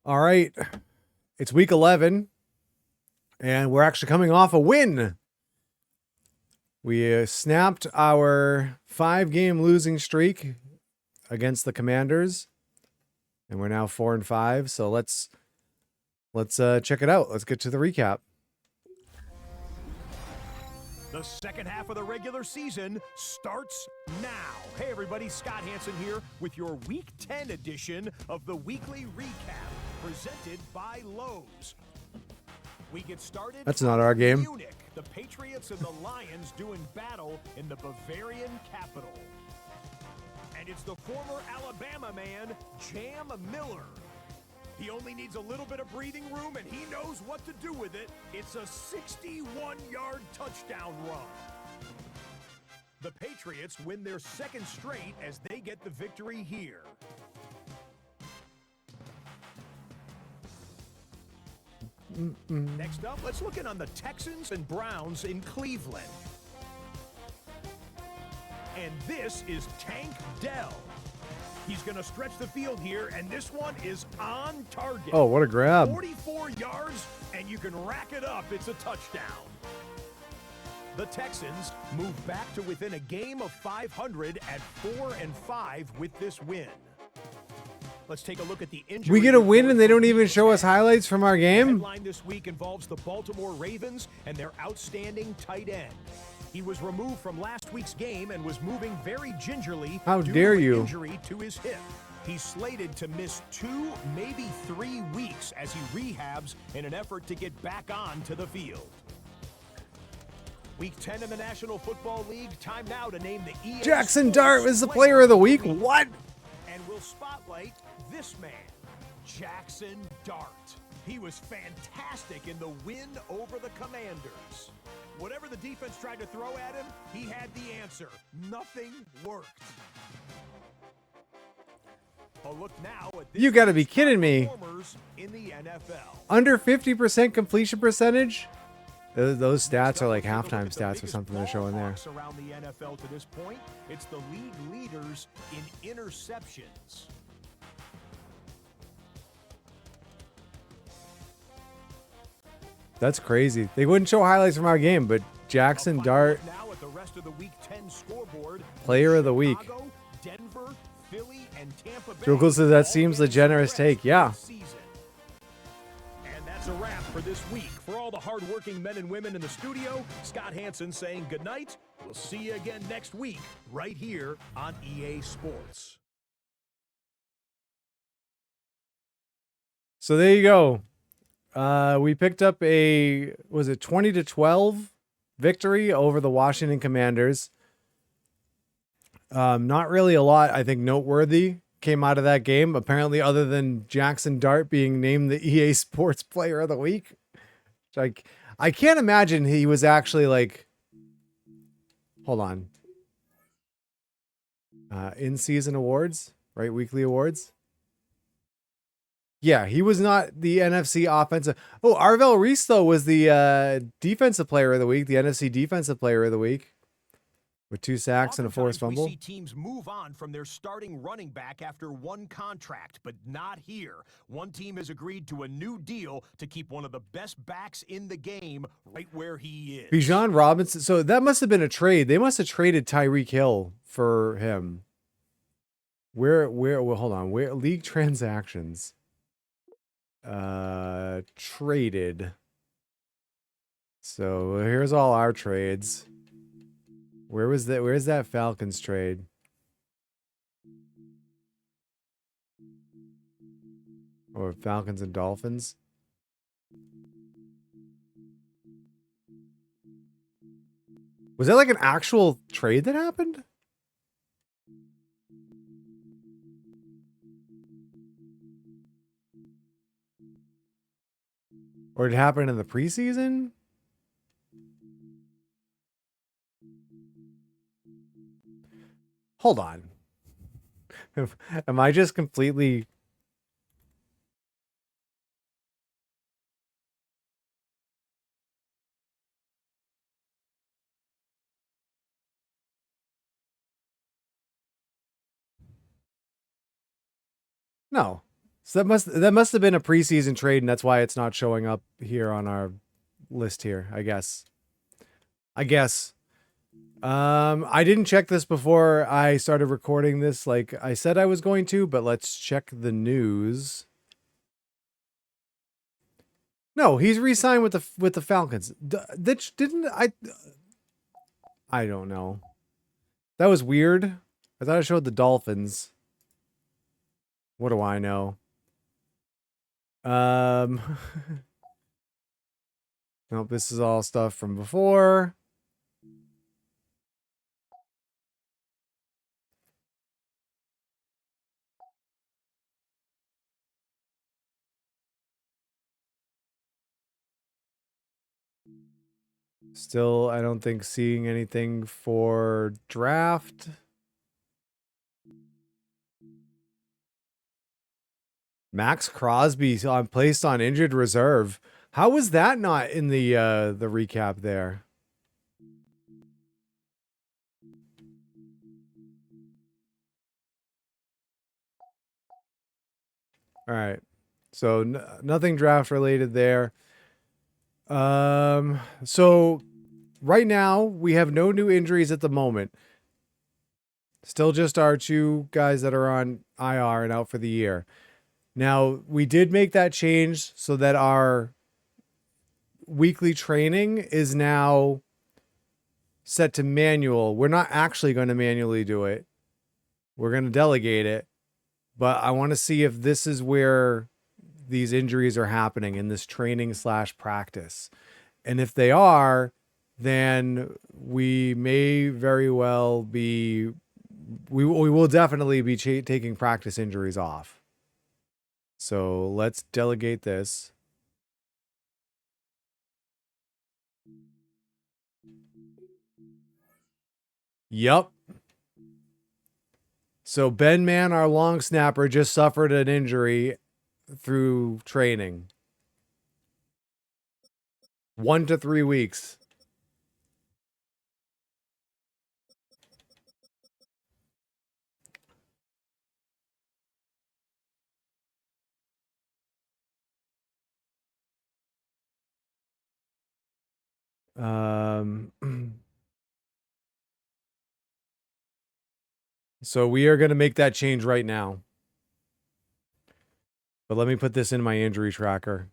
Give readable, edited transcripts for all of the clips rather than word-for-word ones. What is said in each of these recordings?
All right. It's week 11, and we're actually coming off a win. We snapped our 5-game losing streak against the Commanders, and we're now 4-5. So let's check it out. Let's get to the recap. The second half of the regular season starts now. Hey everybody, Scott Hansen here with your Week 10 edition of the Weekly Recap, presented by Lowe's. We get started. That's not our game. Munich, the Patriots and the Lions doing battle in the Bavarian capital. And it's the former Alabama man, Jam Miller. He only needs a little bit of breathing room, and he knows what to do with it. It's a 61-yard touchdown run. The Patriots win their second straight as they get the victory here. Next up, let's look in on the Texans and Browns in Cleveland. And this is Tank Dell. He's going to stretch the field here, and this one is on target. Oh, what a grab. 44 yards, and you can rack it up. It's a touchdown. The Texans move back to within a game of 500 at 4-5 with this win. Let's take a look at the injury. We get a win and they don't even show us highlights from our game? Headline this week involves the Baltimore Ravens and their outstanding tight end. He was removed from last week's game and was moving very gingerly. How due dare to an you? Injury to his hip. He's slated to miss 2, maybe 3 weeks as he rehabs in an effort to get back on to the field. Week 10 in the National Football League. Time now to name the EA Jackson Sports Dart was the player of the week. What? And we'll spotlight this man, Jackson Dart. He was fantastic in the win over the Commanders. Whatever the defense tried to throw at him, he had the answer. Nothing worked. A look now at this You got to be kidding me. performers in the NFL. Under 50% completion percentage? Those stats are like halftime stats or something they're showing there. Around the NFL to this point, it's the league leaders in interceptions. That's crazy. They wouldn't show highlights from our game, but Jackson Dart, Now at the rest of the Week 10 scoreboard, player of the week. Chicago, Denver, Philly, and Tampa Bay. Joe says that all seems the getting generous rest take. Yeah. this season. And that's a wrap for this week. For all the hardworking men and women in the studio, Scott Hansen saying good night. We'll see you again next week, right here on EA Sports. So there you go. We picked up a, was it 20-12 victory over the Washington Commanders. Not really a lot, I think, noteworthy came out of that game. Apparently, other than Jackson Dart being named the EA Sports Player of the Week. Like, I can't imagine he was actually like, hold on. In-season awards, right? Weekly awards. Yeah, he was not the NFC offensive. Oh, Arvell Reese, though, was the defensive player of the week, the NFC defensive player of the week, with 2 sacks and a forced fumble. We see teams move on from their starting running back after one contract, but not here. One team has agreed to a new deal to keep one of the best backs in the game right where he is. Bijan Robinson. So that must have been a trade. They must have traded Tyreek Hill for him. Well, hold on. Where league transactions? Traded. So here's all our trades. Where's that Falcons trade? Or Falcons and Dolphins? Was that like an actual trade that happened? Or it happened in the preseason? Hold on. Am I just completely... No. So that must have been a preseason trade, and that's why it's not showing up here on our list here, I guess. I didn't check this before I started recording this like I said I was going to, but let's check the news. No, he's re-signed with the Falcons. Didn't I don't know. That was weird. I thought I showed the Dolphins. What do I know? Nope, this is all stuff from before. Still, I don't think seeing anything for draft. Max Crosby placed on injured reserve. How was that not in the recap there? All right. So nothing draft related there. So right now we have no new injuries at the moment. Still just our two guys that are on IR and out for the year. Now, we did make that change so that our weekly training is now set to manual. We're not actually going to manually do it. We're going to delegate it. But I want to see if this is where these injuries are happening in this training / practice. And if they are, then we may very well be, we will definitely be taking practice injuries off. So let's delegate this. Yep. So Ben Mann, our long snapper, just suffered an injury through training. 1 to 3 weeks. So we are going to make that change right now. But let me put this in my injury tracker.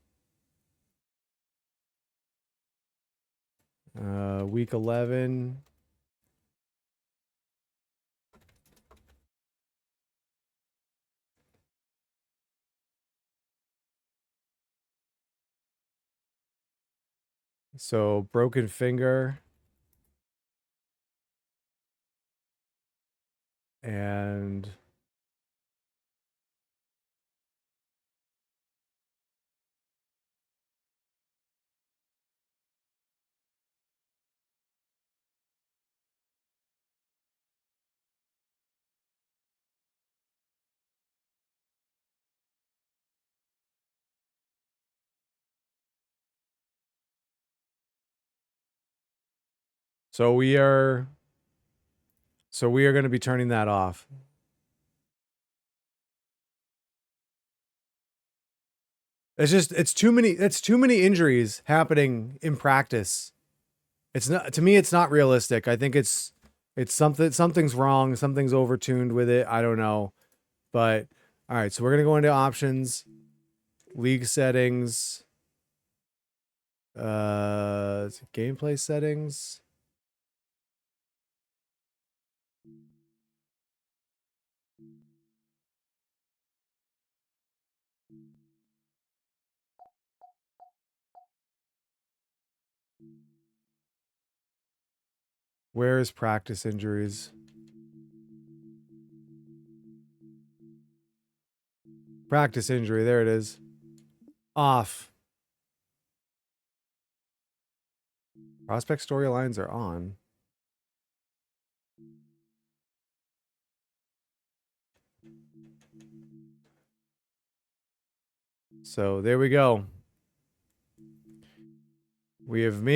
Week 11. So broken finger. And so we are going to be turning that off. It's too many injuries happening in practice. It's not, to me, it's not realistic. I think it's something's wrong. Something's overtuned with it. I don't know. But all right, so we're going to go into options, league settings, gameplay settings. Where is practice injuries? Practice injury. There it is. Off. Prospect storylines are on. So there we go. We have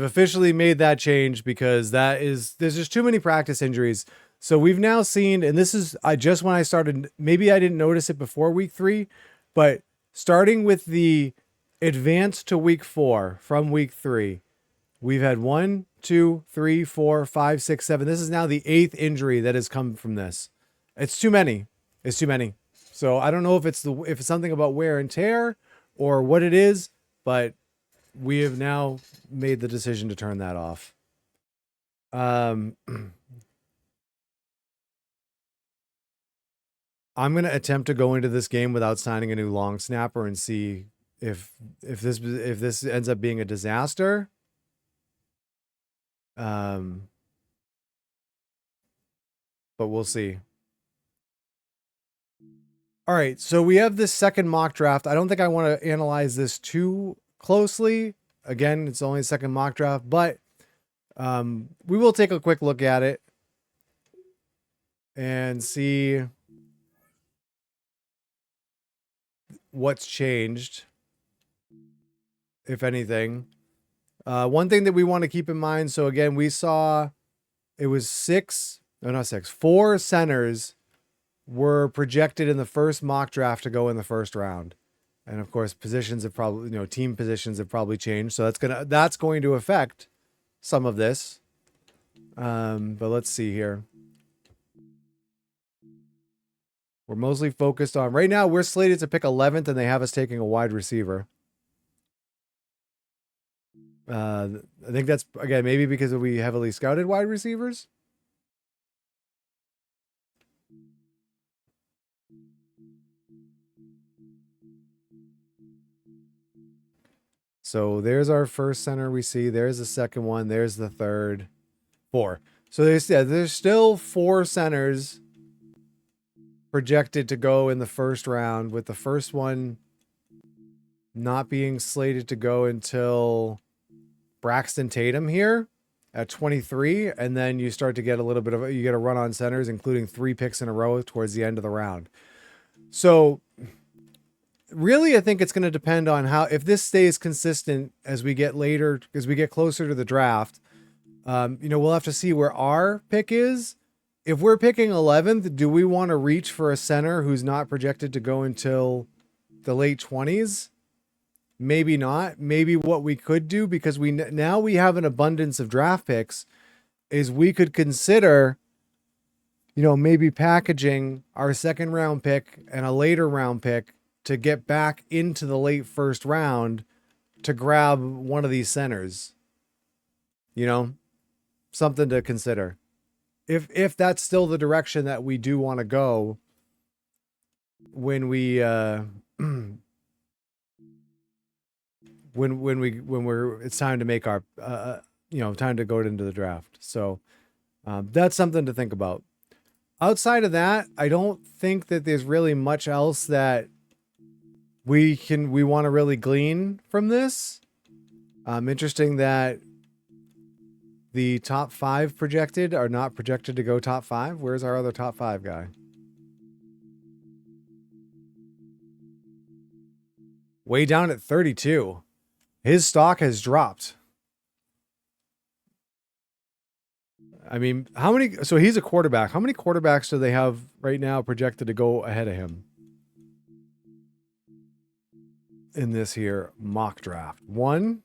officially made that change because there's just too many practice injuries. So we've now seen, and this is, when I started, maybe I didn't notice it before week 3, But starting with the advance to week 4 from week 3, we've had 1, 2, 3, 4, 5, 6, 7. This is now the 8th injury that has come from this. It's too many. It's too many. So I don't know if it's something about wear and tear or what it is, but we have now made the decision to turn that off. I'm going to attempt to go into this game without signing a new long snapper and see if this ends up being a disaster. But we'll see. All right, so we have this second mock draft. I don't think I want to analyze this too closely. Again, it's only a second mock draft, but we will take a quick look at it and see what's changed, if anything. One thing that we want to keep in mind, so again, we saw it was 4 centers were projected in the first mock draft to go in the first round. And of course, positions have probably, team positions have probably changed. So that's going to affect some of this. But let's see here. We're mostly focused on, right now we're slated to pick 11th and they have us taking a wide receiver. I think that's, again, maybe because we heavily scouted wide receivers. So there's our first center we see. There's the second one. There's the third. 4. So there's still 4 centers projected to go in the first round, with the first one not being slated to go until Braxton Tatum here at 23. And then you start to get you get a run on centers, including 3 picks in a row towards the end of the round. So really, I think it's going to depend on if this stays consistent as we get closer to the draft. We'll have to see where our pick is. If we're picking 11th, do we want to reach for a center who's not projected to go until the late 20s? Maybe not. Maybe what we could do, because now we have an abundance of draft picks, is we could consider, maybe packaging our second round pick and a later round pick to get back into the late first round to grab one of these centers. Something to consider. If that's still the direction that we do want to go when we it's time to make our time to go into the draft. So that's something to think about. Outside of that, I don't think that there's really much else that we want to really glean from this. Interesting that the top 5 projected are not projected to go top 5. Where's our other top 5 guy? Way down at 32. His stock has dropped. I mean, so he's a quarterback. How many quarterbacks do they have right now projected to go ahead of him in this here mock draft? 1,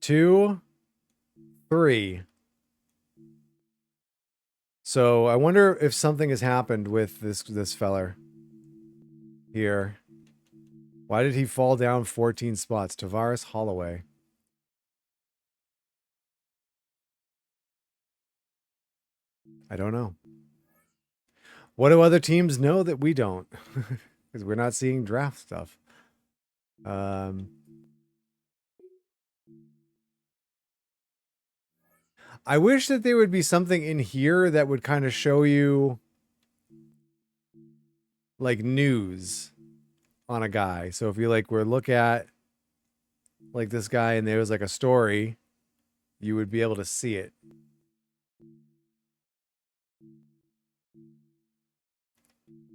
2, 3. So I wonder if something has happened with this feller here. Why did he fall down 14 spots? Tavares Holloway. I don't know. What do other teams know that we don't? Because we're not seeing draft stuff. I wish that there would be something in here that would kind of show you like news on a guy. So if you were look at like this guy and there was like a story, you would be able to see it.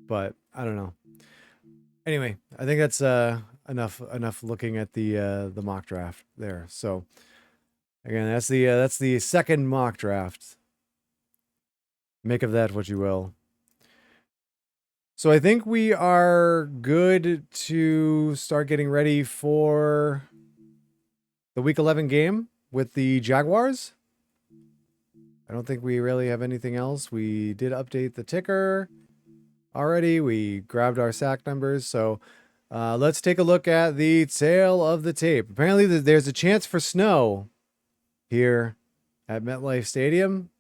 But I don't know. Anyway, I think that's enough looking at the mock draft there. So again, that's the second mock draft. Make of that what you will. So I think we are good to start getting ready for the Week 11 game with the Jaguars. I don't think we really have anything else. We did update the ticker already. We grabbed our sack numbers. So let's take a look at the tail of the tape. Apparently there's a chance for snow here at MetLife Stadium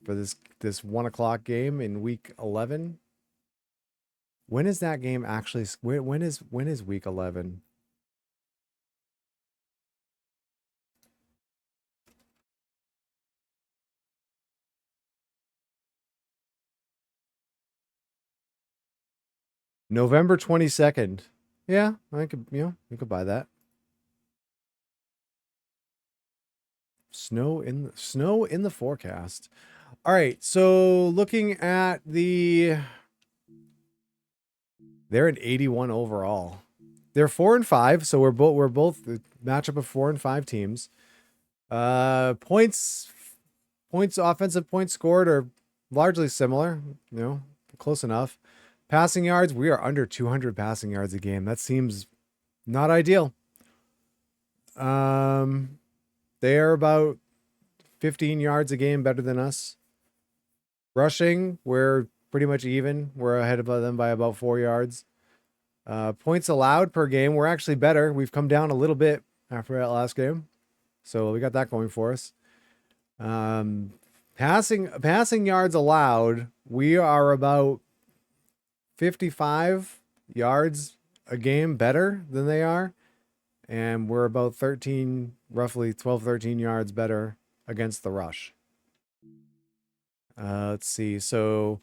for this 1 o'clock game in Week 11. When is that game actually? When is Week 11? November 22nd. Yeah, I could, you could buy that. Snow in the forecast. All right, so looking at they're at 81 overall. They're 4-5, so we're both the matchup of 4 and 5 teams. Points, offensive points scored are largely similar, close enough. Passing yards, we are under 200 passing yards a game. That seems not ideal. They are about 15 yards a game better than us. Rushing, we're pretty much even. We're ahead of them by about 4 yards. Points allowed per game, we're actually better. We've come down a little bit after that last game. So we got that going for us. Passing yards allowed, we are about 55 yards a game better than they are. And we're about roughly 12, 13 yards better against the rush. Let's see. So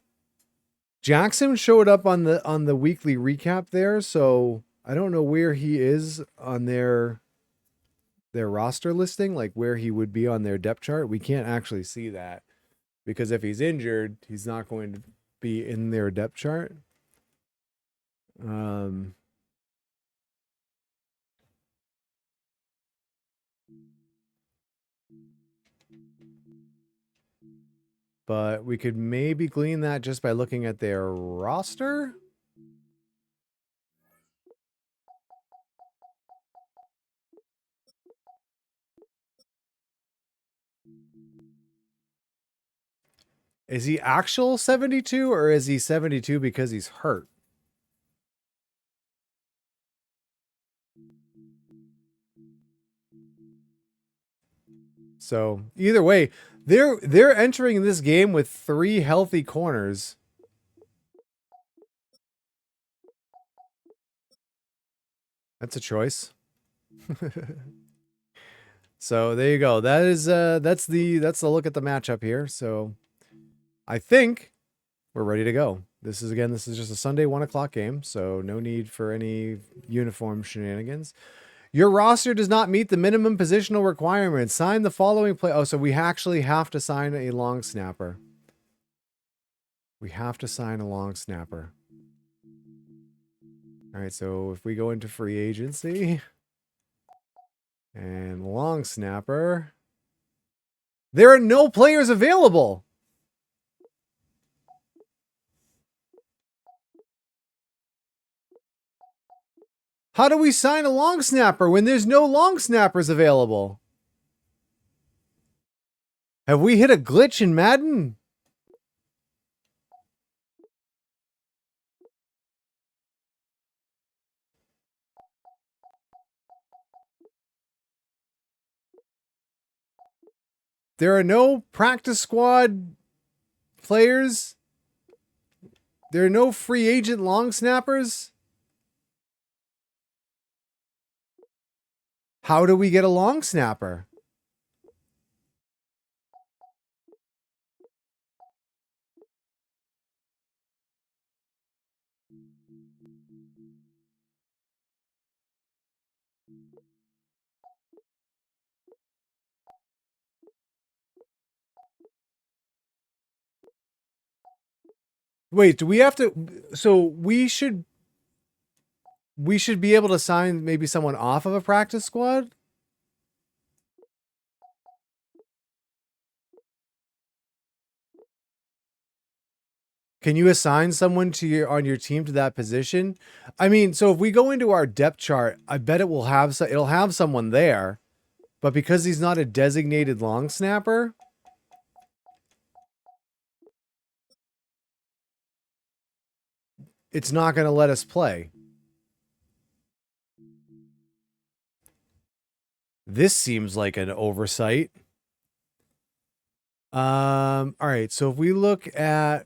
Jackson showed up on the weekly recap there. So I don't know where he is on their roster listing, like where he would be on their depth chart. We can't actually see that because if he's injured, he's not going to be in their depth chart. But we could maybe glean that just by looking at their roster. Is he actual 72 or is he 72 because he's hurt? So either way, they're entering this game with 3 healthy corners. That's a choice. So there you go. That's the look at the matchup here. So I think we're ready to go. This is just a Sunday 1 o'clock game, so no need for any uniform shenanigans. Your roster does not meet the minimum positional requirements. Sign the following play. Oh, so we actually have to sign a long snapper. We have to sign a long snapper. All right, so if we go into free agency and long snapper, there are no players available. How do we sign a long snapper when there's no long snappers available? Have we hit a glitch in Madden? There are no practice squad players. There are no free agent long snappers. How do we get a long snapper? Wait, do we have to? So we should be able to sign maybe someone off of a practice squad? Can you assign someone to on your team to that position? I mean, so if we go into our depth chart, I bet it will have it'll have someone there, but because he's not a designated long snapper, it's not going to let us play. This seems like an oversight. All right, so if we look at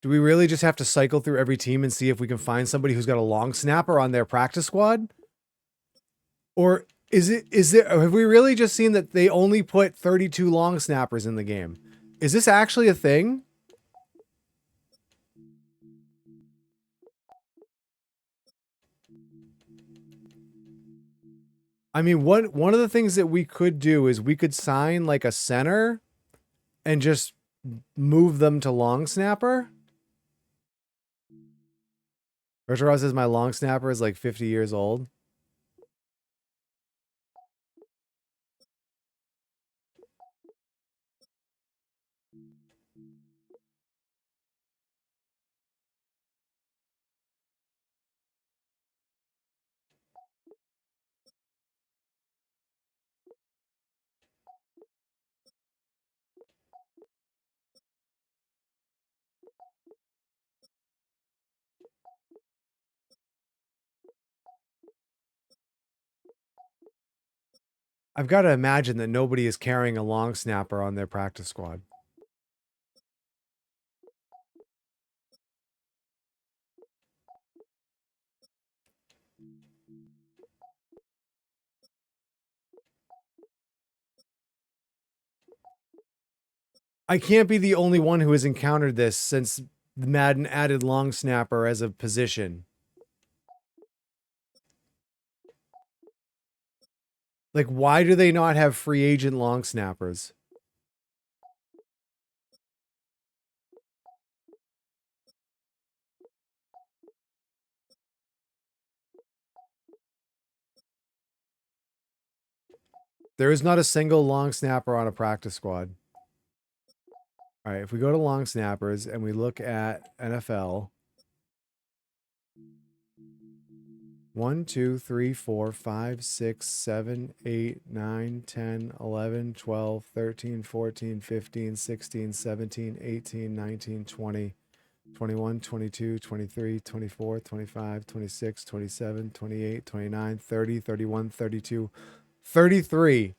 do we really just have to cycle through every team and see if we can find somebody who's got a long snapper on their practice squad? Or have we really just seen that they only put 32 long snappers in the game? Is this actually a thing? I mean, one of the things that we could do is we could sign like a center and just move them to long snapper. Richard says my long snapper is like 50 years old. I've got to imagine that nobody is carrying a long snapper on their practice squad. I can't be the only one who has encountered this since Madden added long snapper as a position. Like, why do they not have free agent long snappers? There is not a single long snapper on a practice squad. All right, if we go to long snappers and we look at NFL, 1, 2, 3, 4, 5, 6, 7, 8, 9, 10, 11, 12, 13, 14, 15, 16, 17, 18, 19, 20, 21, 22, 23, 24, 25, 26, 27, 28, 29, 30, 31, 32, 33.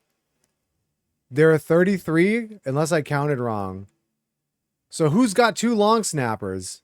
There are 33, unless I counted wrong. So who's got two long snappers?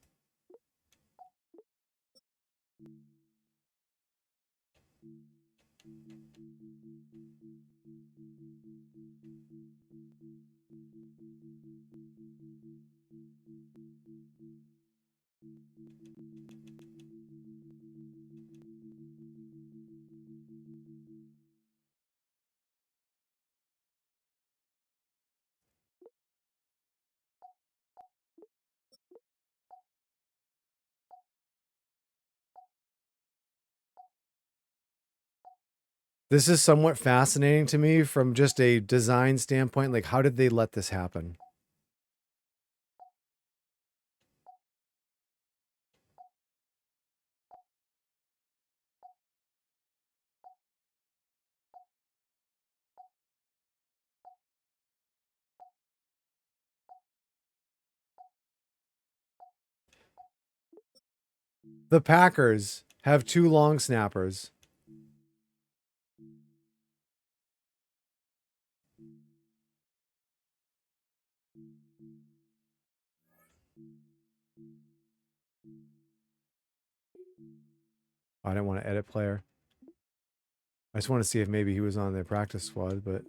This is somewhat fascinating to me from just a design standpoint. Like, how did they let this happen? The Packers have two long snappers. I didn't want to edit player. I just want to see if maybe he was on their practice squad, but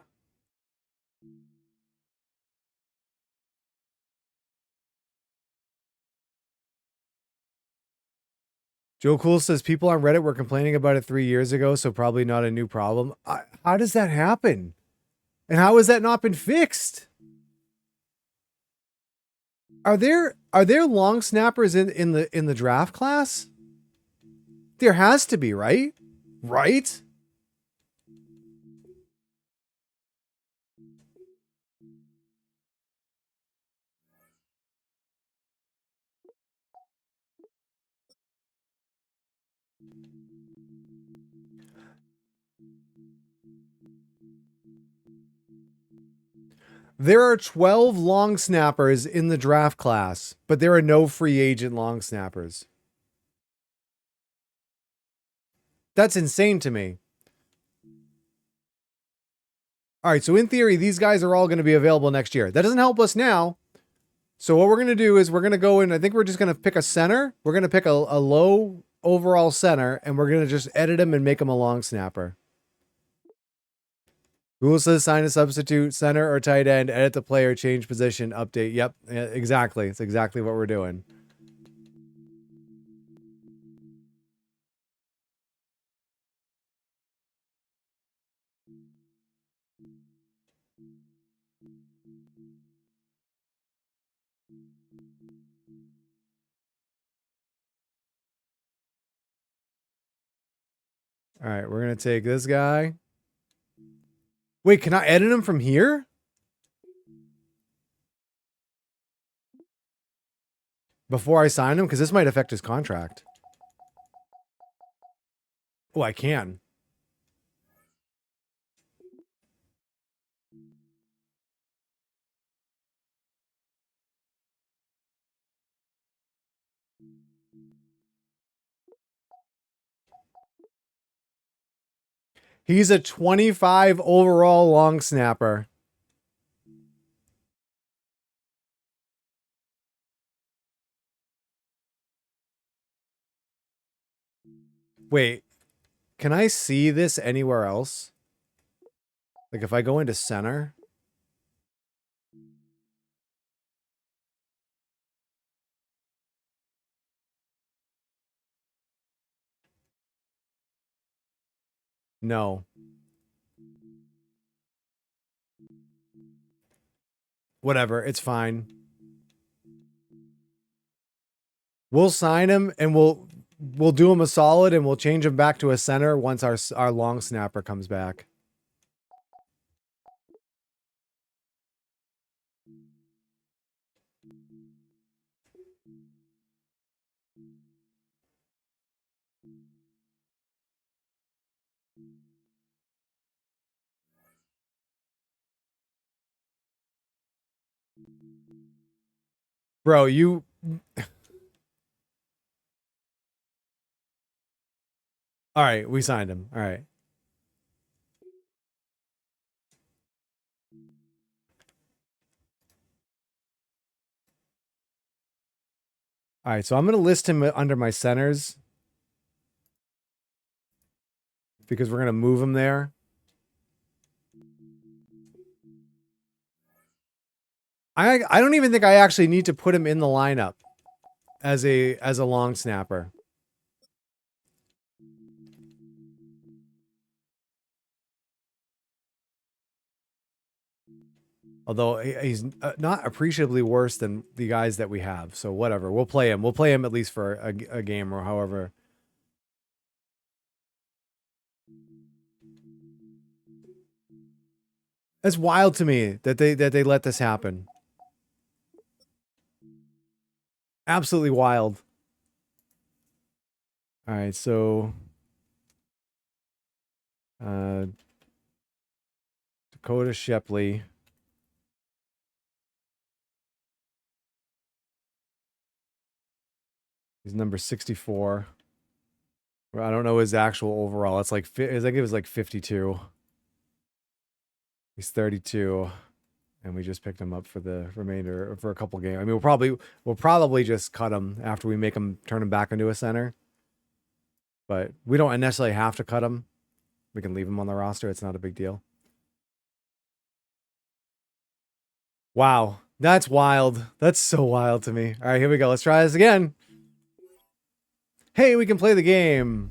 Joe Cool says people on Reddit were complaining about it 3 years ago, so probably not a new problem. How does that happen? And how has that not been fixed? Are there long snappers in the draft class? There has to be, right? Right? There are 12 long snappers in the draft class, but there are no free agent long snappers. That's insane to me. All right, so in theory, these guys are all going to be available next year. That doesn't help us now. So what we're going to do is we're going to go in. I think we're just going to pick a center. We're going to pick a low overall center, and we're going to just edit him and make him a long snapper. Google says sign a substitute, center or tight end, edit the player, change position, update. Yep, exactly. It's exactly what we're doing. All right, we're going to take this guy. Wait, can I edit him from here? Before I sign him? Because this might affect his contract. Oh, I can. He's a 25 overall long snapper. Wait, can I see this anywhere else? Like if I go into center? No. Whatever, it's fine. We'll sign him and we'll do him a solid and we'll change him back to a center once our long snapper comes back. Bro, you... All right, we signed him. All right. All right, so I'm going to list him under my centers because we're going to move him there. I don't even think I actually need to put him in the lineup as a long snapper. Although he's not appreciably worse than the guys that we have. So whatever, we'll play him. We'll play him at least for a game or however. It's wild to me that they let this happen. Absolutely wild. All right, so Dakota Shepley. He's number 64. I don't know his actual overall. It's like, I think it was like 52. He's 32. And we just picked him up for the remainder, for a couple games. I mean, we'll probably just cut him after we make him, turn him back into a center. But we don't necessarily have to cut him. We can leave him on the roster. It's not a big deal. Wow. That's wild. That's so wild to me. All right, here we go. Let's try this again. Hey, we can play the game.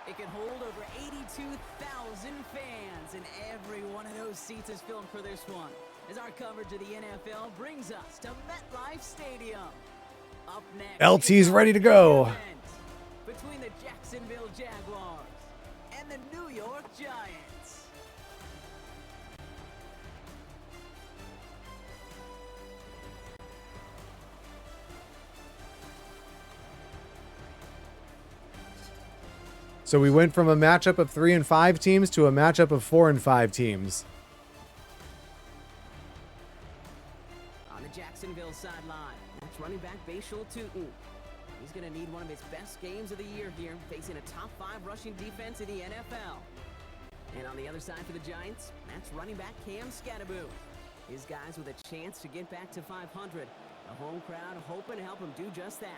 It can hold over 82,000 fans, and every one of those seats is filled for this one, as our coverage of the NFL brings us to MetLife Stadium. Up next, LT's ready to go. Between the Jacksonville Jaguars and the New York Giants. So we went from a matchup of 3 and 5 teams to a matchup of 4 and 5 teams. On the Jacksonville sideline, that's running back Bashal Tootin. He's going to need one of his best games of the year here, facing a top 5 rushing defense in the NFL. And on the other side for the Giants, that's running back Cam Scatterbo. His guys with a chance to get back to 500. The home crowd hoping to help him do just that.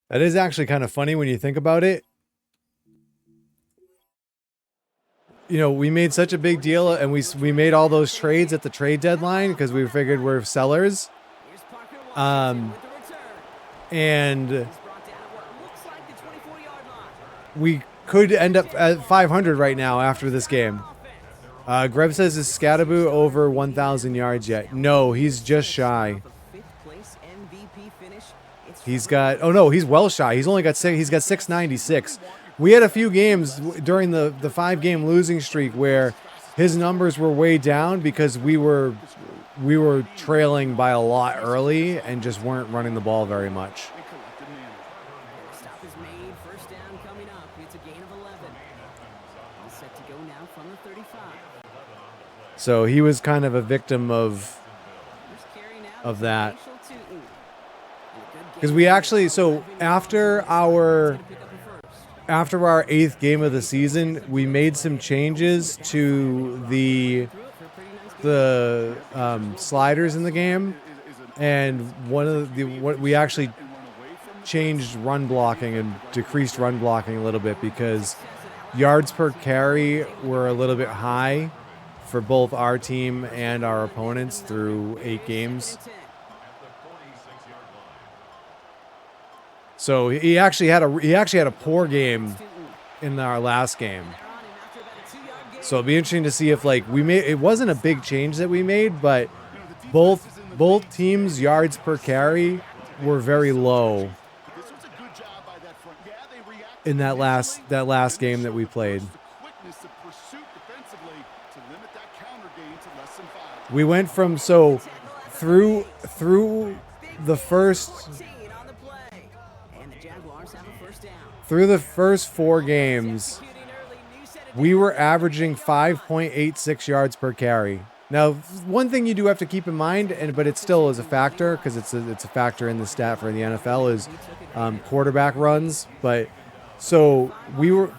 That is actually kind of funny when you think about it. You know, we made such a big deal, and we made all those trades at the trade deadline because we figured we're sellers. And we could end up at 500 right now after this game. Greb says, is Scatterbo over 1,000 yards yet? No, he's just shy. He's got, oh no, he's well shy. He's only got he's got 696. We had a few games during the 5-game losing streak where his numbers were way down because we were trailing by a lot early and just weren't running the ball very much. Stop is made. First down coming up. It's a gain of 11. He's set to go now from the 35. So he was kind of a victim of that. Because we actually, so after our 8th game of the season, we made some changes to the sliders in the game, and we actually changed run blocking and decreased run blocking a little bit because yards per carry were a little bit high for both our team and our opponents through 8 games. So he actually had a poor game in our last game. So it'll be interesting to see if it wasn't a big change that we made, but both teams' yards per carry were very low in that last game that we played. We went from through the first. Through the first 4 games, we were averaging 5.86 yards per carry. Now, one thing you do have to keep in mind, but it still is a factor because it's a factor in the stat for the NFL is quarterback runs. But so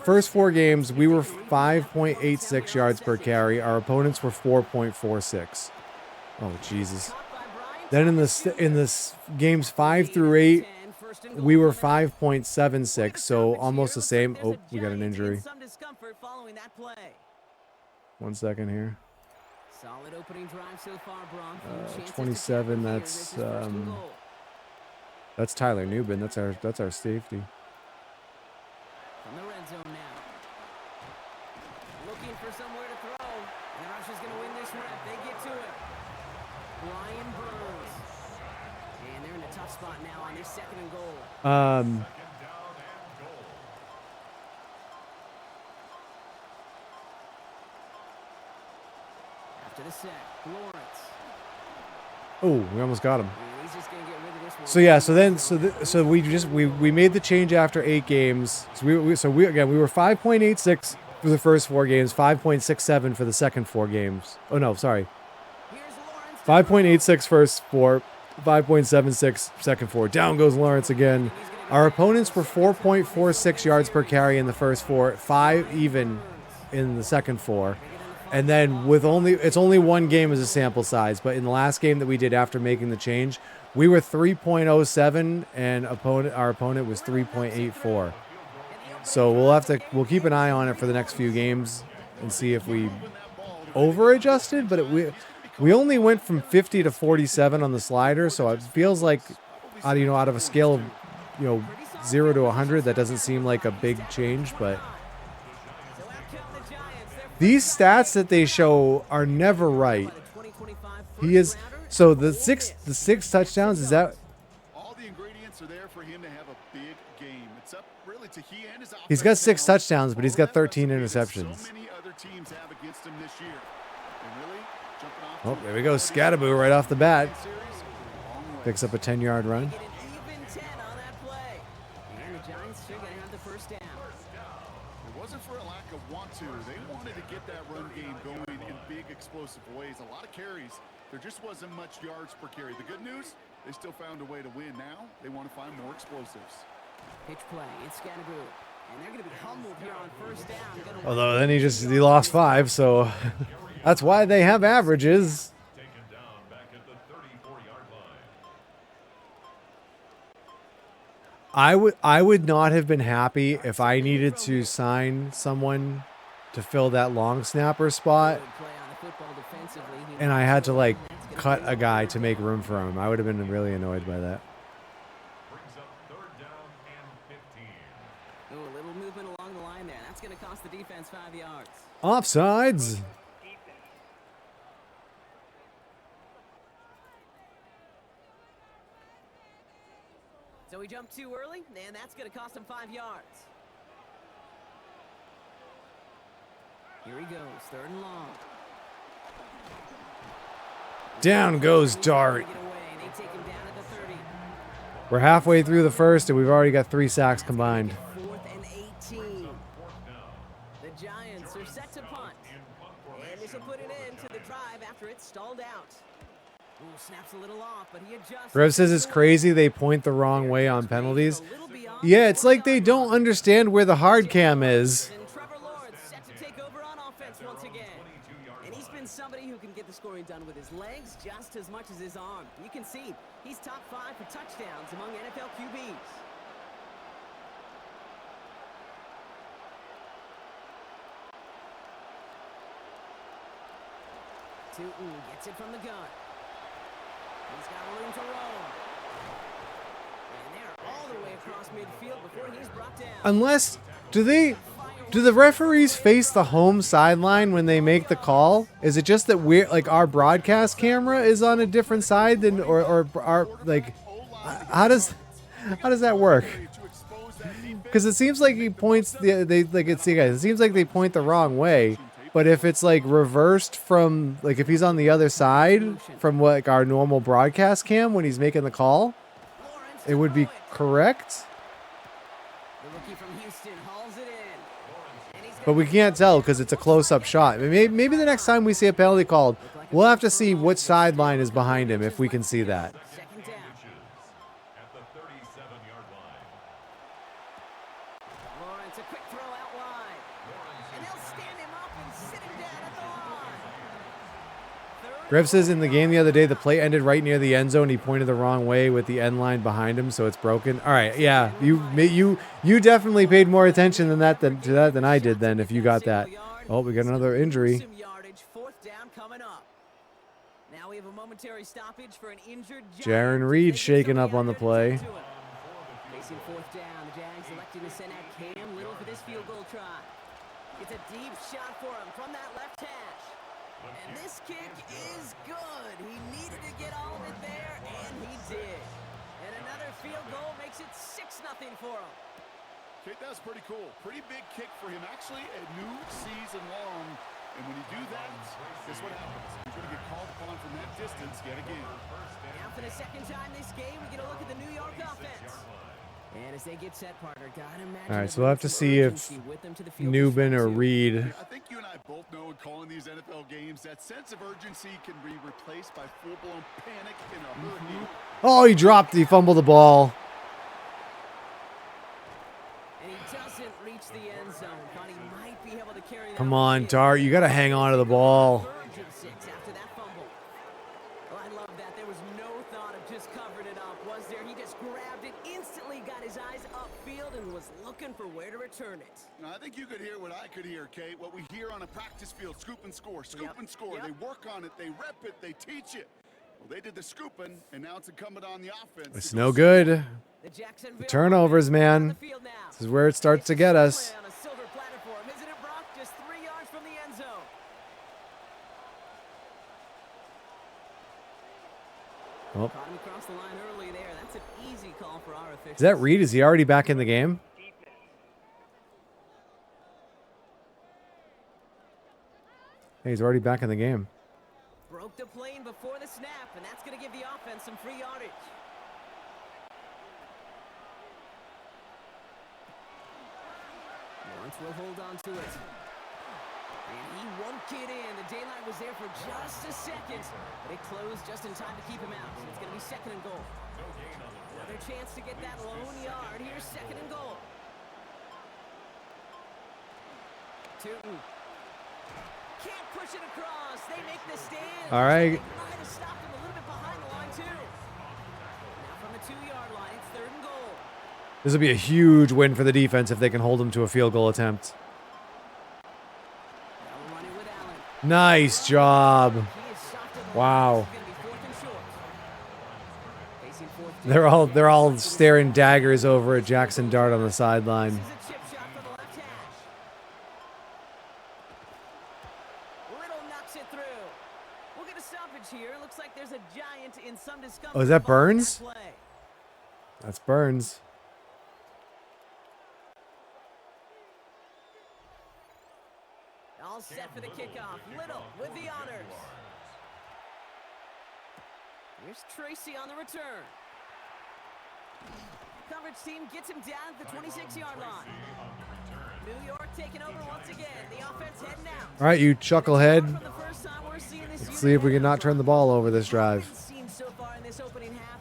first 4 games, we were 5.86 yards per carry. Our opponents were 4.46. Oh Jesus! Then in the games 5 through 8. We were 5.76, so almost the same. Oh, we got an injury. 1 second here. 27. That's Tyler Newbin. That's our safety. From the red zone now. Looking for somewhere to throw, and the rusher's going to win this rep. They get to it. Brian Burns. And they're in a tough spot now on this 2nd and goal. After the sack, Lawrence. Oh, we almost got him. So yeah, so we made the change after 8 games. So we were 5.86 for the first 4 games, 5.67 for the second 4 games. Oh no, sorry. 5.86 first 4. 5.76 second 4. Down goes Lawrence again. Our opponents were 4.46 yards per carry in the first 4, 5 even in the second 4. And then it's only 1 game as a sample size, but in the last game that we did after making the change, We were 3.07 and our opponent was 3.84. So we'll keep an eye on it for the next few games and see if we over adjusted, but we only went from 50 to 47 on the slider, so it feels like out of a scale of 0 to 100, that doesn't seem like a big change, but these stats that they show are never right. So the six touchdowns, is that all the ingredients are there for him to have a big game. It's up really to he and his offense. he's got 6 touchdowns, but he's got 13 interceptions. So many other teams have against him this year. And really jumping off Oh, there we go. Scattaboo right off the bat. Picks up a 10-yard run. Get an even 10 on that play. And the Giants are going to have the first down. It wasn't for a lack of want to. They wanted to get that run game going in big, explosive ways. A lot of carries. There just wasn't much yards per carry. The good news, they still found a way to win. Now they want to find more explosives. Pitch play. It's Scattaboo. And they're going to be humbled here on first down. Although then he lost 5, so that's why they have averages. Taken down back at the 34-yard line. I would not have been happy if I needed to sign someone to fill that long snapper spot and I had to cut a guy to make room for him. I would have been really annoyed by that. Brings up third down and 15. Oh, a little movement along the line there. That's going to cost the defense 5 yards. Offsides. So he jumped too early, and that's going to cost him 5 yards. Here he goes, 3rd and long. Down goes Dart. Get away, and they take him down at the 30. We're halfway through the first, and we've already got 3 sacks combined. 4th and 18. The Giants are set to punt. And this will put an end to the drive after it's stalled out. Ooh, snaps a little off, but he adjusts. Rev says it's crazy they point the wrong way on penalties. Yeah, it's like they don't understand where the hard cam is. And Trevor Lawrence set to take over on offense once again. And he's been somebody who can get the scoring done with his legs just as much as his arm. You can see he's top 5 for touchdowns among NFL QBs. Tootin gets it from the gun. He's got room to roll. And they're all the way across midfield before he's brought down. Unless, do the referees face the home sideline when they make the call? Is it just that our broadcast camera is on a different side than, or our, how does that work? Because it seems like he points it seems like they point the wrong way. But if it's reversed from if he's on the other side from our normal broadcast cam when he's making the call, it would be correct. The rookie from Houston hauls it in. And he's But we can't tell because it's a close-up shot. Maybe the next time we see a penalty called, we'll have to see what sideline is behind him if we can see that. second down. At the 37-yard line. Lawrence, a quick throw out wide. And they'll stand him up and sit him down at the line. Rev says in the game the other day, the play ended right near the end zone. He pointed the wrong way with the end line behind him, so it's broken. All right, yeah, you definitely paid more attention to that than I did. Then if you got that, oh, we got another injury. Some yardage, 4th down coming up. Now we have a momentary stoppage for an injured Jaron Giants. Reed They get shaking some up on the yards play. into it. Facing 4th down, the Jags electing to send out Cam Little for this field goal try. It's a deep shot for him from that left hash. And this kick is good. He needed to get all of it there, and he did. And another field goal makes it 6-0 for him. Okay, that's pretty cool. Pretty big kick for him. Actually, a new season long. And when you do that, guess what happens? You're going to get called upon from that distance yet again. Now for the second time this game, we get a look at the New York offense. And as they get set, partner, gotta imagine. All right, so we'll have to see if Newbin or Reed. I think you and I both know in calling these NFL games, that sense of urgency can be replaced by full-blown panic in a hurry. Oh, he fumbled the ball. And he doesn't reach the end zone. Thought he might be able to carry that Come one on, in. Dart, you got to hang on to the ball. Third and 6 after that fumble. Well, I love that. There was no thought of just covering it looking for where to return it. Now, I think you could hear what I could hear, Kate. What we hear on a practice field, scoop and score, scoop and score. Yep. They work on it, they rep it, they teach it. Well, they did the scooping, and now it's incumbent on the offense. It's no good. The Jacksonville Turnovers, man. on the field now. This is where it starts to get us. On a silver platter for him, isn't it, Brock? Just 3 yards from the end zone. Oh. Caught him across the line early there. That's an easy call for our officials. Is that Reed? Is he already back in the game? Hey, he's already back in the game. Broke the plane before the snap, and that's going to give the offense some free yardage. Lawrence will hold on to it. And he won't get in. The daylight was there for just a second, but it closed just in time to keep him out. So it's going to be 2nd and goal. Another chance to get that lone yard. Here's 2nd and goal. Tootin. Can't push it across. They make the stand. All right. They might have stopped him a little bit behind the line, too. Now from the 2-yard line, it's 3rd and goal. This will be a huge win for the defense if they can hold him to a field goal attempt. Now we're running with Allen. Nice job. He is stopped at the Wow. line. It's gonna be 4th and short. Facing 4th down. They're all staring daggers over at Jackson Dart on the sideline. This is a chip shot for the left hash. Little knocks it through. We'll get a stoppage here. Looks like there's a giant in some discomfort. Oh, is that following Burns? that play. That's Burns. All set for the kickoff. Little with the honors. Here's Tracy on the return. Coverage team gets him down at the 26-yard line. New York taking over once again. The offense heading out. All right, you chucklehead. For the first time we're seeing this Let's see if we can not turn the ball over this drive. Seen so far in this opening half.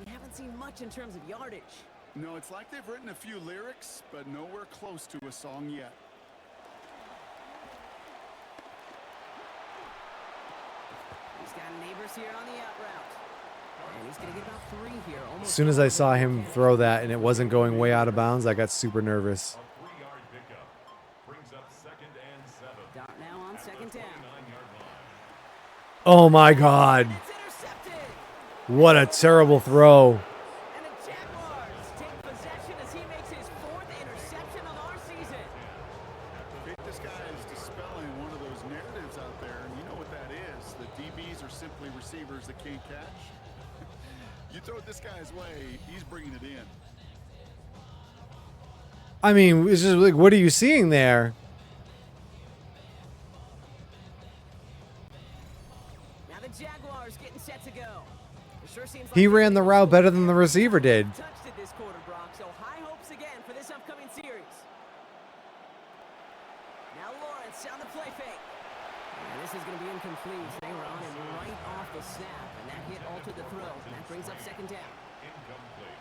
We haven't seen much in terms of yardage. No, it's like they've written a few lyrics, but nowhere close to a song yet. He's got neighbors here on the out route. And he's going to get about 3 here. As soon as I saw him throw that and it wasn't going way out of bounds, I got super nervous. A 3-yard pickup brings up 2nd and 7. Dart now on 2nd down. 9-yard line. Oh my God. It's intercepted. What a terrible throw. And the Jaguars take possession as he makes his 4th interception of our season. This guy is dispelling one of those narratives out there, and you know what that is. The DBs are simply receivers that can't catch. You throw it this guy's way, he's bringing it in. I mean, it's just like, what are you seeing there? Now the Jaguars getting set to go. It sure seems like He ran the route better than the receiver did. touched it this quarter, Brock. So high hopes again for this upcoming series. Now Lawrence on the play fake. And this is going to be incomplete. They were on him right off the snap, and that hit altered the throw. And that brings up 2nd down. Incomplete.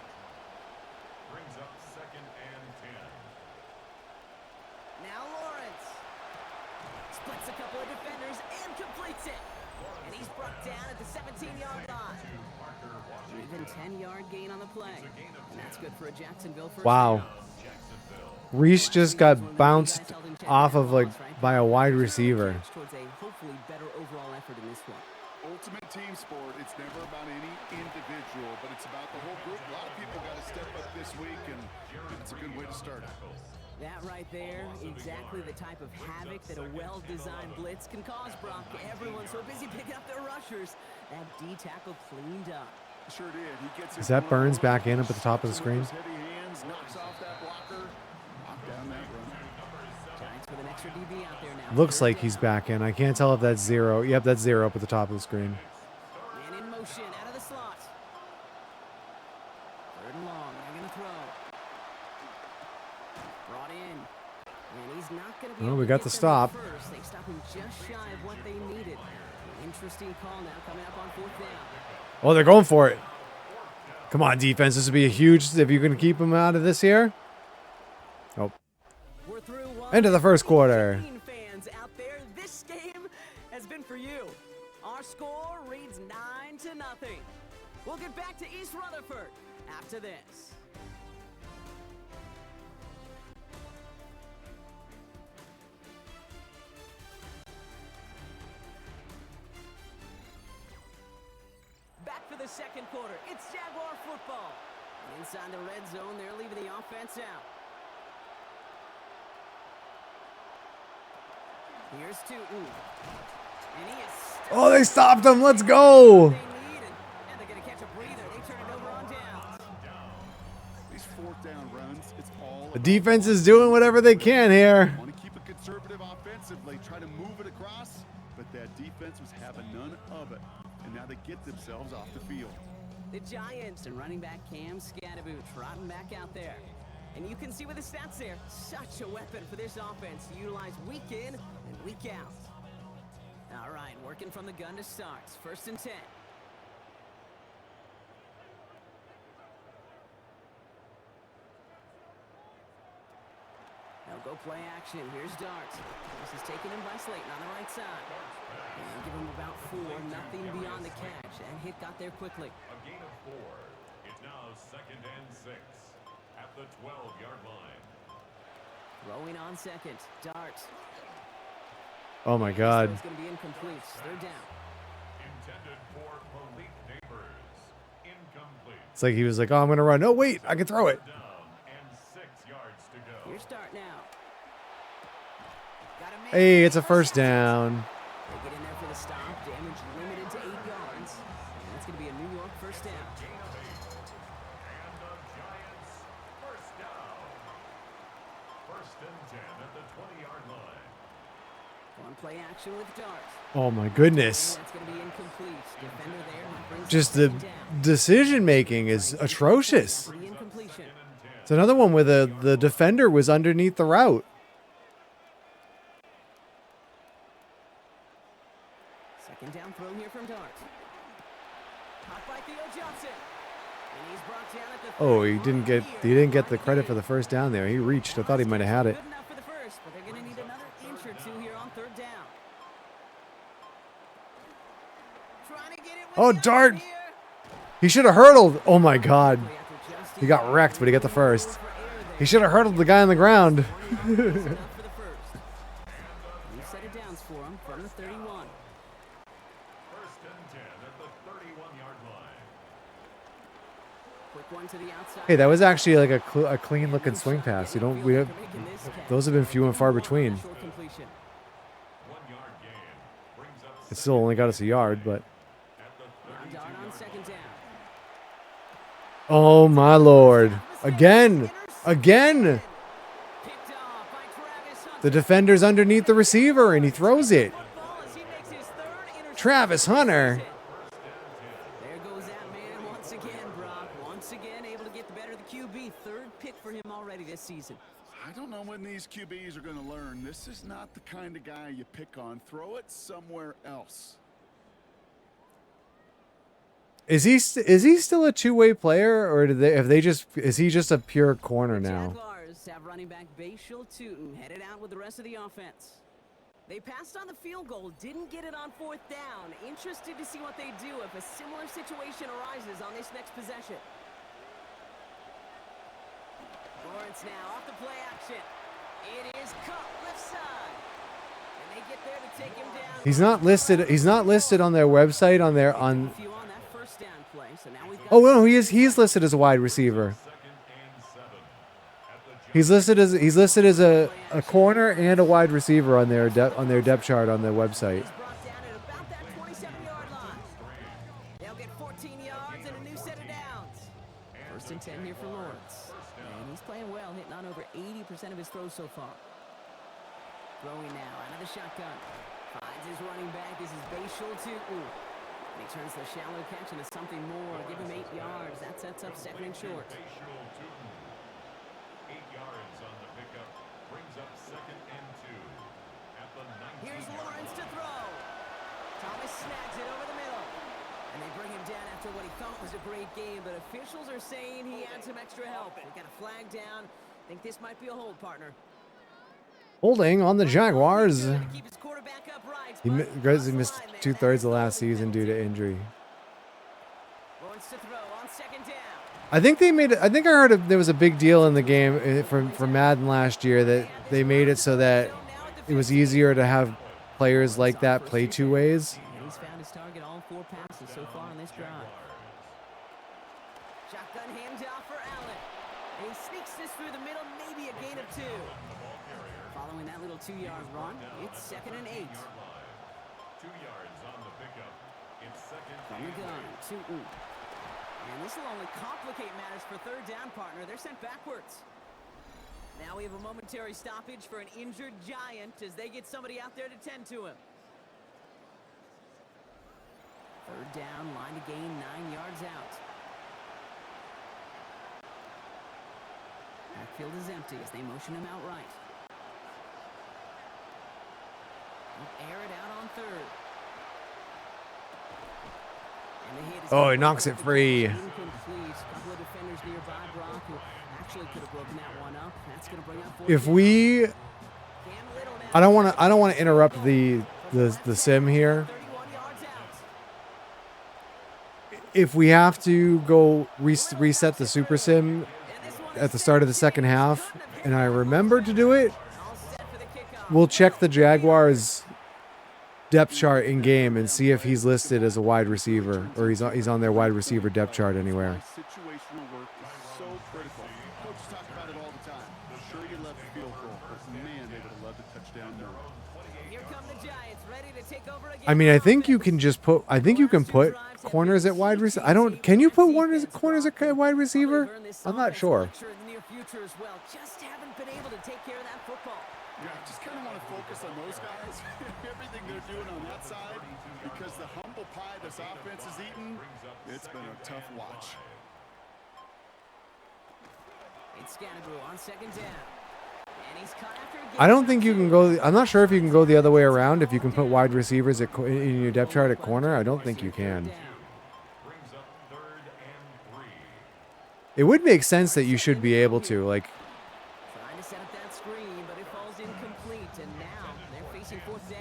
Brings up 2nd and 10. Now Lawrence splits a couple of defenders and completes it. And he's brought down at the 17-yard line. An even 10-yard gain on the play. And that's good for a Jacksonville first Wow. down. Reese just got bounced off of by a wide receiver. Towards a hopefully better overall effort in this one. Ultimate team sport, it's never about any individual, but it's about the whole group. A lot of people got to step up this week, and it's a good way to start it. That right there, exactly the type of havoc that a well-designed blitz can cause, Brock. Everyone's so busy picking up their rushers. That D tackle cleaned up. Sure did. He gets Is that Burns back in up at the top of the screen? Heavy hands, knocks off that blocker, knocked down that run. Giants with an extra DB out there now. Looks like he's back in. I can't tell if that's 0. Yep, that's 0 up at the top of the screen. Man in motion, out of the slot. 3rd and long, they're going to throw. Brought in. And he's not going to be Well, able we to got get the them stop. first. They stop him just shy of what they needed. Interesting call now coming up on 4th down. Oh, they're going for it. Come on, defense. This would be a huge if you can keep him out of this here. Oh, We're through one. into the first quarter. Fans out there, this game has been for you. Our score reads 9-0. We'll get back to East Rutherford after this. the second quarter. It's Jaguar football. Inside the red zone, they're leaving the offense out. Here's Tootin. And he is Oh, they stopped him. Let's go. they need, and they're going to catch a breather. They turn it over on downs. These fourth down runs, it's all The defense is doing whatever they can here. want to keep it conservative offensively, try to move it across, but that defense was having none of it. And now they get themselves off the field. The Giants and running back Cam Scadaboo trotting back out there. And you can see with the stats there, such a weapon for this offense to utilize week in and week out. All right, working from the gun to start. 1st and 10. Now go play action. Here's Darts. This is taken in by Slayton on the right side. And give him about 4, nothing beyond the catch. And hit got there quickly. A gain of 4. It's now 2nd and 6 at the 12-yard line. Throwing on second. Darts. Oh my God. It's going to be incomplete. 3rd down. Intended for Malik Neighbors. Incomplete. It's like he was like, oh, I'm going to run. Oh, wait, I can throw it. Down and 6 yards to go. Your start now. Gotta make Hey, it's a 1st down. They get in there for the stop. Damage limited to 8 yards. And it's going to be a New York 1st down. Gain of 8. And the Giants first down. 1st and 10 at the 20-yard line. On play action with Dart. Oh my goodness. That's going to be incomplete. Defender there. That brings Just it the 2nd down. decision making is atrocious. Free incompletion. It's another one where the defender was underneath the route. 2nd down throw here from Dart. Caught by Theo Johnson. And he's brought down at the Oh, he didn't get the credit for the 1st down there. He reached. I thought he might have had it. Good enough for the first, but they're going to need another inch or 2 here on 3rd down. Trying to get it with Oh, the Dart. other here. He should have hurdled. Oh my God. After just He got wrecked, but he got the 1st. for air there. He should have hurdled the guy on the ground. Enough for the first. New set of downs for him from the 31. 1st and 10 at the 31-yard line. Quick one to the outside. Hey, that was actually like a clean looking swing pass. We have those have been few and far between. Short completion. 1-yard gain brings up It still only got us a yard, but at the Now Dart on 2nd down. oh my Lord. Again. Again. Picked off by Travis Hunter. The defender's underneath the receiver and he throws it. Football as he makes his 3rd interception. Travis Hunter. There goes that man once again, Brock. Once again able to get the better of the QB. 3rd pick for him already this season. I don't know when these QBs are going to learn. This is not the kind of guy you pick on. Throw it somewhere else. Is he still a two-way player, or is he just a pure corner now? Jaguars have running back Bashal Tootin headed out with the rest of the offense. They passed on the field goal, didn't get it on 4th down. Interested to see what they do if a similar situation arises on this next possession. Lawrence now off the play action. It is cut left side. And they get there to take him down. He's not listed. He's not listed on their website on A few on that 1st down play. So now we've got Oh no, he's listed as a wide receiver. 2nd and 7 at the He's listed as a corner and a wide receiver on their depth chart on their website. He's brought down at about that 27-yard line. They'll get 14 yards and a new set of downs. 1st and 10 here for Lawrence. And he's playing well, hitting on over 80% of his throws so far. Throwing now out of the shotgun. Finds his running back. This is Bashal Tootin. And he turns the shallow catch into something more. Give him 8 yards. That sets up 2nd and short. Facial Tootin. 8 yards on the pickup brings up 2nd and 2 at the 19. Here's Lawrence to throw. Thomas snags it over the middle. And they bring him down after what he thought was a great game, but officials are saying he had some extra help. We got a flag down. Think this might be a hold, partner. Holding on the Jaguars. To keep his quarterback upright, He but missed across the line there. 2/3 of last season due to injury. Lawrence to throw on 2nd down. I think I heard there was a big deal in the game from Madden last year that they made it so that it was easier to have players like that play two ways. And he's found his target all 4 passes so far on this drive. Shotgun handoff for Allen. And he sneaks this through the middle, maybe a gain of 2. Following that little 2-yard run, it's 2nd and 8. 2 yards on the pickup. It's 2nd From the gun, Tootin. And this will only complicate matters for 3rd down, partner. They're sent backwards. Now we have a momentary stoppage for an injured Giant as they get somebody out there to tend to him. 3rd down, line to gain 9 yards out. Backfield is empty as they motion him out right. They'll air it out on 3rd. And the hit is Oh, he knocks it free. incomplete. Couple of defenders nearby, Brock, who actually could have broken that one up. That's going to bring up 4th If down. we, Cam Little now. I don't want to interrupt the sim here. 31 yards out. If we have to go reset the super sim at the start of the second half, and I remember to do it, All set for the kickoff. we'll check the Jaguars depth chart in game and see if he's listed as a wide receiver or he's on their wide receiver depth chart anywhere. Situational work is so critical. Coaches talk about it all the time. Sure, you love the field goal, but man, they would have loved a touchdown more. Here come the Giants, ready to take over again. I mean, I think you can put corners at wide receiver. Can you put corners at wide receiver? I'm not sure. In the near future as well. Just haven't been able to take care of that football. Yeah, I just kind of want to focus on those guys, everything they're doing on that side, because the humble pie this offense is eating, it's been a tough watch. It's Scannaboo on 2nd down. And he's caught after a I don't think you can go. I'm not sure if you can go the other way around. If you can put wide receivers in your depth chart at corner, I don't think you can. brings up 3rd and 3. It would make sense that you should be able to. Like, Trying to set up that screen, but it falls incomplete. And now they're facing 4th down.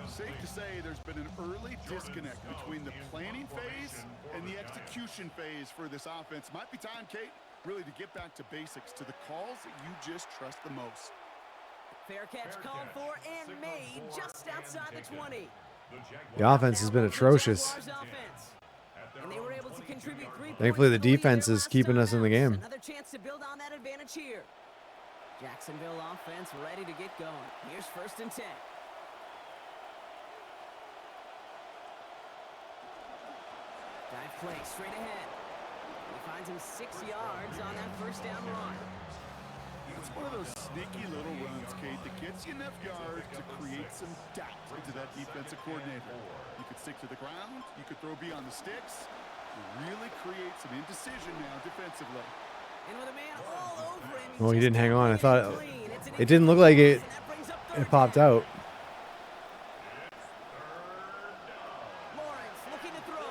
Safe to say there's been an early disconnect between the planning phase and the execution phase for this offense. Might be time, Kate, really to get back to basics, to the calls that you just trust the most. Fair catch called for and made just outside the 20. the offense has been atrocious. Jaguars offense. And they were able to contribute 3 Thankfully, the points to lead defense their is last keeping us in the game. Another chance to build on that advantage here. Jacksonville offense ready to get going. Here's 1st and 10. Dive play straight ahead. And he finds him 6 yards on that 1st down run. It's one of those sneaky little runs, Kate, that gets you enough yards to create some doubt into that defensive coordinator. You could stick to the ground, you could throw beyond the sticks, you really create some indecision now defensively. And with a man all over him, Well, he just didn't hang on. I can't thought get clean. It's an it didn't look like it. and that brings up It 3rd popped down. out. Lawrence looking to throw.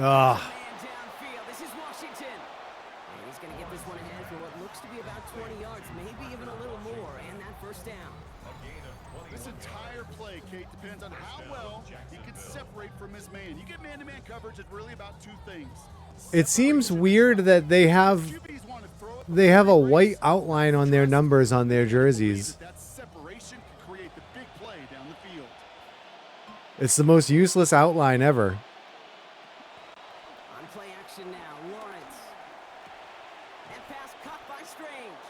Ah, Man downfield. This is Washington. And he's going to get this one ahead for what looks to be about 20 yards, maybe even a little more, and that 1st down. This entire play, Kate, depends on how well he can separate from his man. You get man-to-man coverage, it's really about 2 things. it seems weird that they have QBs want to throw it, a white outline on their numbers on their jerseys. that separation can create the big play down the field. It's the most useless outline ever. On play action now, Lawrence. That pass caught by Strange.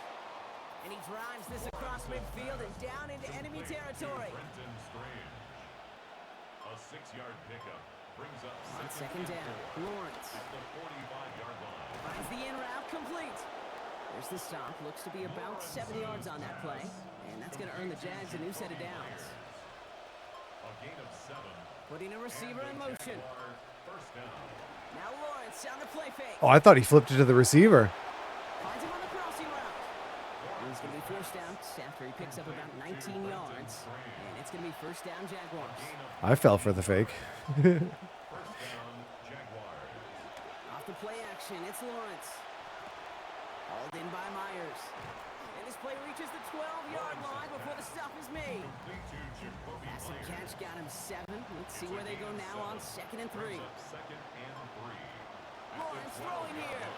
And he drives this across midfield and down into enemy territory. Brenton Strange. A 6-yard pickup brings up On 2nd down, Lawrence at the 45-yard line. finds the in route complete. There's the stop. Looks to be about 7 yards on that play. And that's going to earn the Jags a new set of downs. A gain of 7. Putting a receiver in motion. Jaguar 1st down. Now Lawrence on the play fake. Oh, I thought he flipped it to the receiver. Finds him on the crossing route. And he's going to be forced out after he picks up about 19 yards. And it's going to be 1st down Jaguars. I fell for the fake. 1st down, Jaguars. Off the play action, it's Lawrence. Hauled in by Myers. And this play reaches the 12-yard line before the stop is made. Complete to Jacoby Pass and Myers. catch got him 7. Let's see where they go now on 2nd and 3. 2nd and 3. Lawrence throwing here.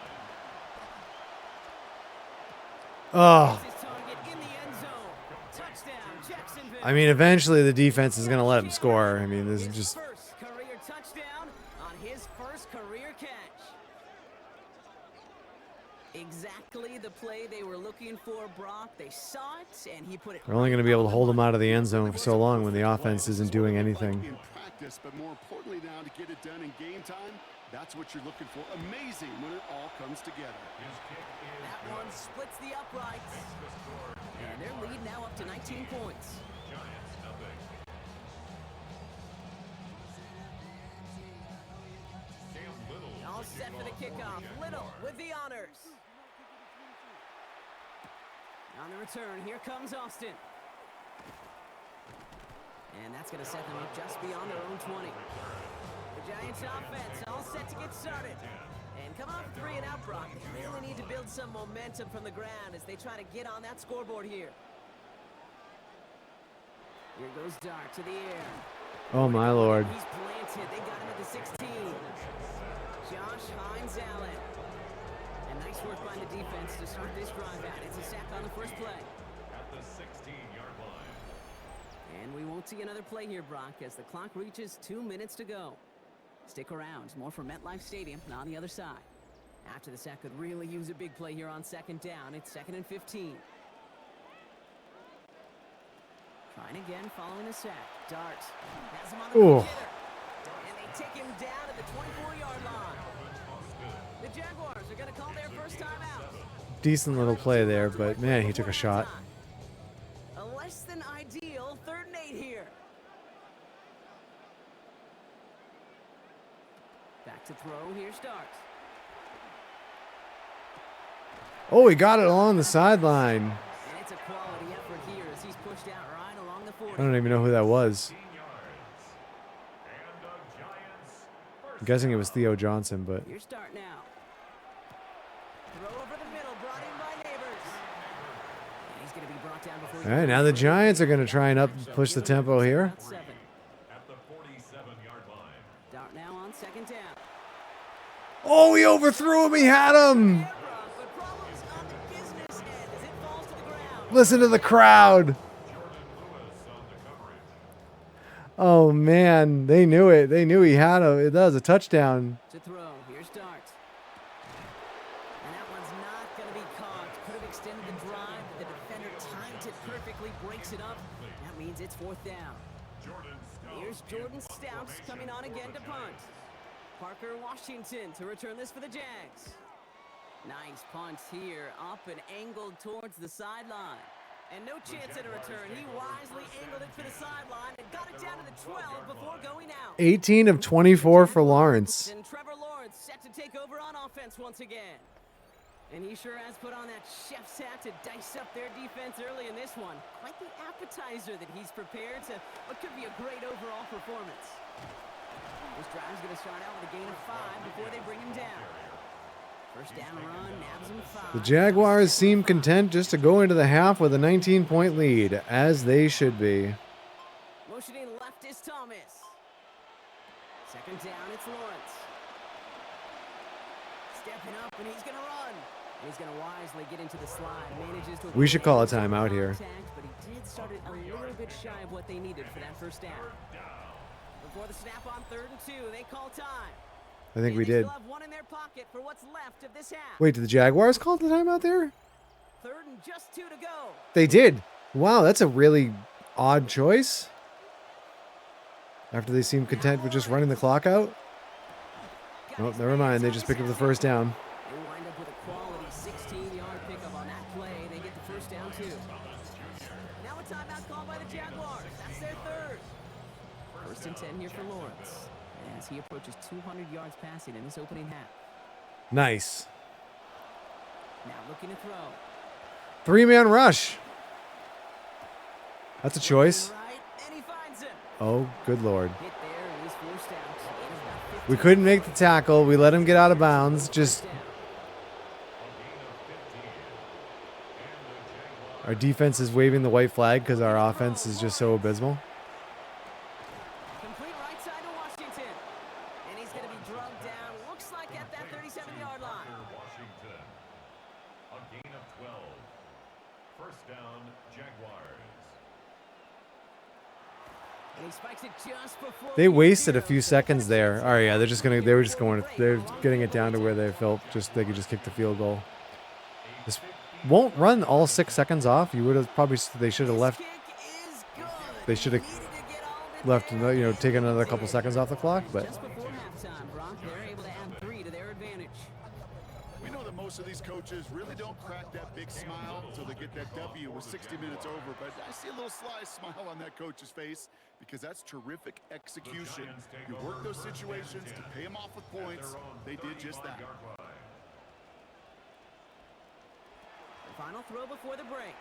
Oh, His target in the end zone. Touchdown, Jacksonville. I mean, eventually the defense is going to let him score. I mean, this is His just first career touchdown on his first career exactly the play they were looking for, Brock. They saw it, and he put it. We're only going to be able to hold them out of the end zone for so long when the offense isn't doing anything. In practice, but more importantly now to get it done in game time, that's what you're looking for. Amazing when it all comes together. That one splits the uprights. And their lead now up to 19 points. Giants nothing. Cam Little. All set for the kickoff. Little with the honors. On the return, here comes Austin. And that's going to set them up just beyond their own 20. The Giants offense all set to get started. And come off 3 and out, Brock. They really need to build some momentum from the ground as they try to get on that scoreboard here. Here goes Dart to the air. Oh, my Lord. He's planted. They got him at the 16. Josh Hines Allen. And nice work by the defense to start this drive out. It's a sack on the first play. At the 16-yard line. And we won't see another play here, Brock, as the clock reaches 2 minutes to go. Stick around. More from MetLife Stadium on the other side. After the sack could really use a big play here on second down. It's 2nd and 15. Trying again following a sack. Dart has him on the Ooh. hitter. And they take him down at the 24-yard line. The Jaguars are going to call their first timeout. Decent little play there, but man, he took a shot. A less than ideal 3rd and 8 here. Back to throw. Here starts. Oh, he got it along the sideline. And it's a quality effort here as he's pushed out right along the 40. I don't even know who that was. 15 yards. And the Giants first. I'm guessing it was Theo Johnson, but Your start now. Throw over the middle, brought in by Neighbors. And he's going to be brought down before. all right, now the Giants are going to try and push the tempo here. About 7. At the 47-yard line. Dart now on 2nd down. Oh, he overthrew him. He had him. Yeah, Brock, but problems on the business end as it falls to the ground. Listen to the crowd. Jordan Lewis on the coverage. Oh, man. They knew it. They knew he had him. That was a touchdown. To throw. Here's Dart. And that one's not going to be caught. Could have extended the drive, but the defender timed it perfectly, breaks it up. That means it's 4th down. Jordan Stout. Here's Jordan Stouts coming on again to punt. Parker Washington to return this for the Jags. Nice punt here, up and angled towards the sideline. And no chance at a return. He wisely angled it for the sideline and got it down to the 12 before going out. 18 of 24 for Lawrence. And Trevor Lawrence set to take over on offense once again. And he sure has put on that chef's hat to dice up their defense early in this one. Quite the appetizer that he's prepared to what could be a great overall performance. This drive's going to start out with a gain of 5 before they bring him down. First down run, nabs him 5. The Jaguars seem content just to go into the half with a 19-point lead, as they should be. Motioning left is Thomas. 2nd down, it's Lawrence. Stepping up, and he's going to run. And he's going to wisely get into the slide. Manages to We should call a timeout here. But he did start it a little bit shy of what they needed for that first down. Before the snap on 3rd and 2, they call time. I think And we they did. still have one in their pocket for what's left of this half. Wait, did the Jaguars call the timeout there? 3rd and just 2 to go. They did. Wow, that's a really odd choice. After they seem content with just running the clock out. Oh, never mind. They just picked up the first down. They wind up with a quality 16-yard pickup on that play. They get the first down, too. Now a timeout called by the Jaguars. That's their 3rd. 1st and 10 here for Lawrence as he approaches 200 yards passing in this opening half. Nice. Now looking to throw. 3-man rush. That's a choice. Right, and he finds him. Oh, good Lord. Hit there, and he's forced out. Gain of about 15. We couldn't make the tackle. We let him get out of bounds. Just A gain of 15. And the Jaguars our defense is waving the white flag because our offense is just so abysmal. Complete right side to Washington. And he's going to be drugged down. Looks like at that 37-yard line. for Washington. A gain of 12. First down, Jaguars. And he spikes it just before They the wasted a zero. few seconds there. All right, yeah, they're getting it down to where they felt just they could just kick the field goal. won't run all 6 seconds off. You would have probably, they should have left, Kick is good. they should have Needed to get all of it left, there. you know, taken another couple seconds off the clock, but Just before halftime, Brock, they're able to add 3 to their advantage. We know that most of these coaches really don't crack that big smile until they get that W with 60 minutes over, but I see a little sly smile on that coach's face because that's terrific execution. You work those situations to pay them off with points. They did just that. Final throw before the break.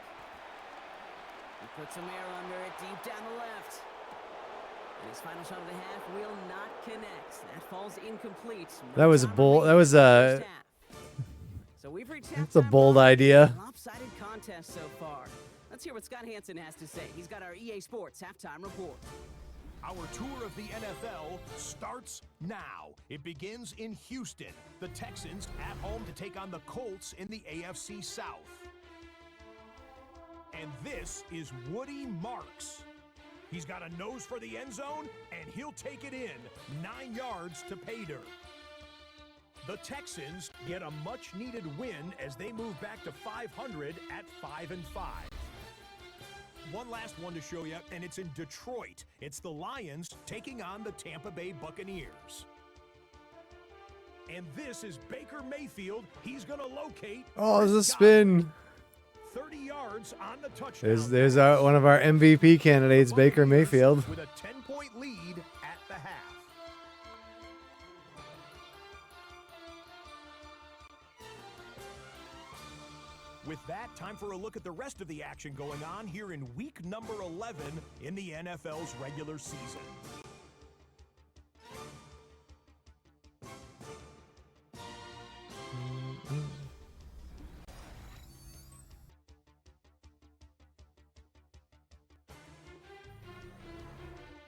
He puts some air under it deep down the left. And his final shot of the half will not connect. That falls incomplete. that was a bold, that was First half. So we've reached that's a halftime, bold Brock. idea. Lopsided contest so far. Let's hear what Scott Hansen has to say. He's got our EA Sports halftime report. Our tour of the NFL starts now. It begins in Houston. The Texans at home to take on the Colts in the AFC South. And this is Woody Marks. He's got a nose for the end zone, and he'll take it in 9 yards to pay dirt. The Texans get a much-needed win as they move back to 500 at 5-5. One last one to show you, and it's in Detroit. It's the Lions taking on the Tampa Bay Buccaneers. And this is Baker Mayfield. He's going to locate. Oh, there's a Chris spin. Godwin. 30 yards on the touchdown. There's one of our MVP candidates, Baker Mayfield. With a 10-point lead at the half. With that, time for a look at the rest of the action going on here in week number 11 in the NFL's regular season.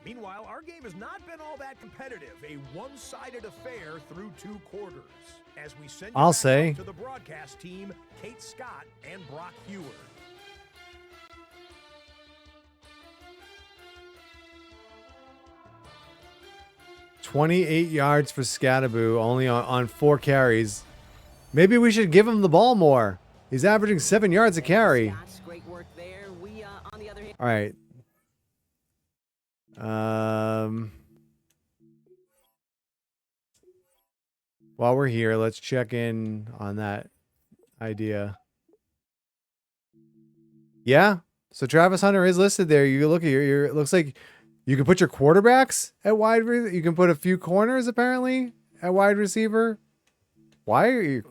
Meanwhile, our game has not been all that competitive. A one-sided affair through 2 quarters. As we send you I'll back say. up to the broadcast team, Kate Scott and Brock Hewer. "28 yards for Scattaboo, only on 4 carries. Maybe we should give him the ball more. He's averaging 7 yards a carry." Scott's great work there. We, on the other hand, All right. While we're here, let's check in on that idea. Yeah. So Travis Hunter is listed there. You look at your it looks like you can put your quarterbacks at wide. You can put a few corners apparently at wide receiver. Why are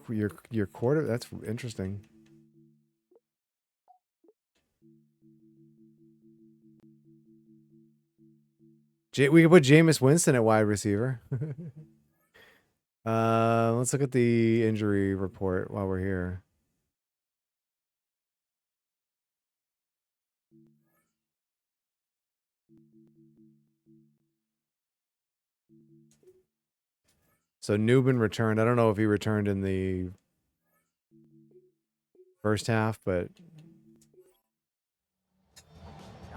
your quarter? That's interesting. We could put Jameis Winston at wide receiver. Let's look at the injury report while we're here. So Newbin returned. I don't know if he returned in the first half, but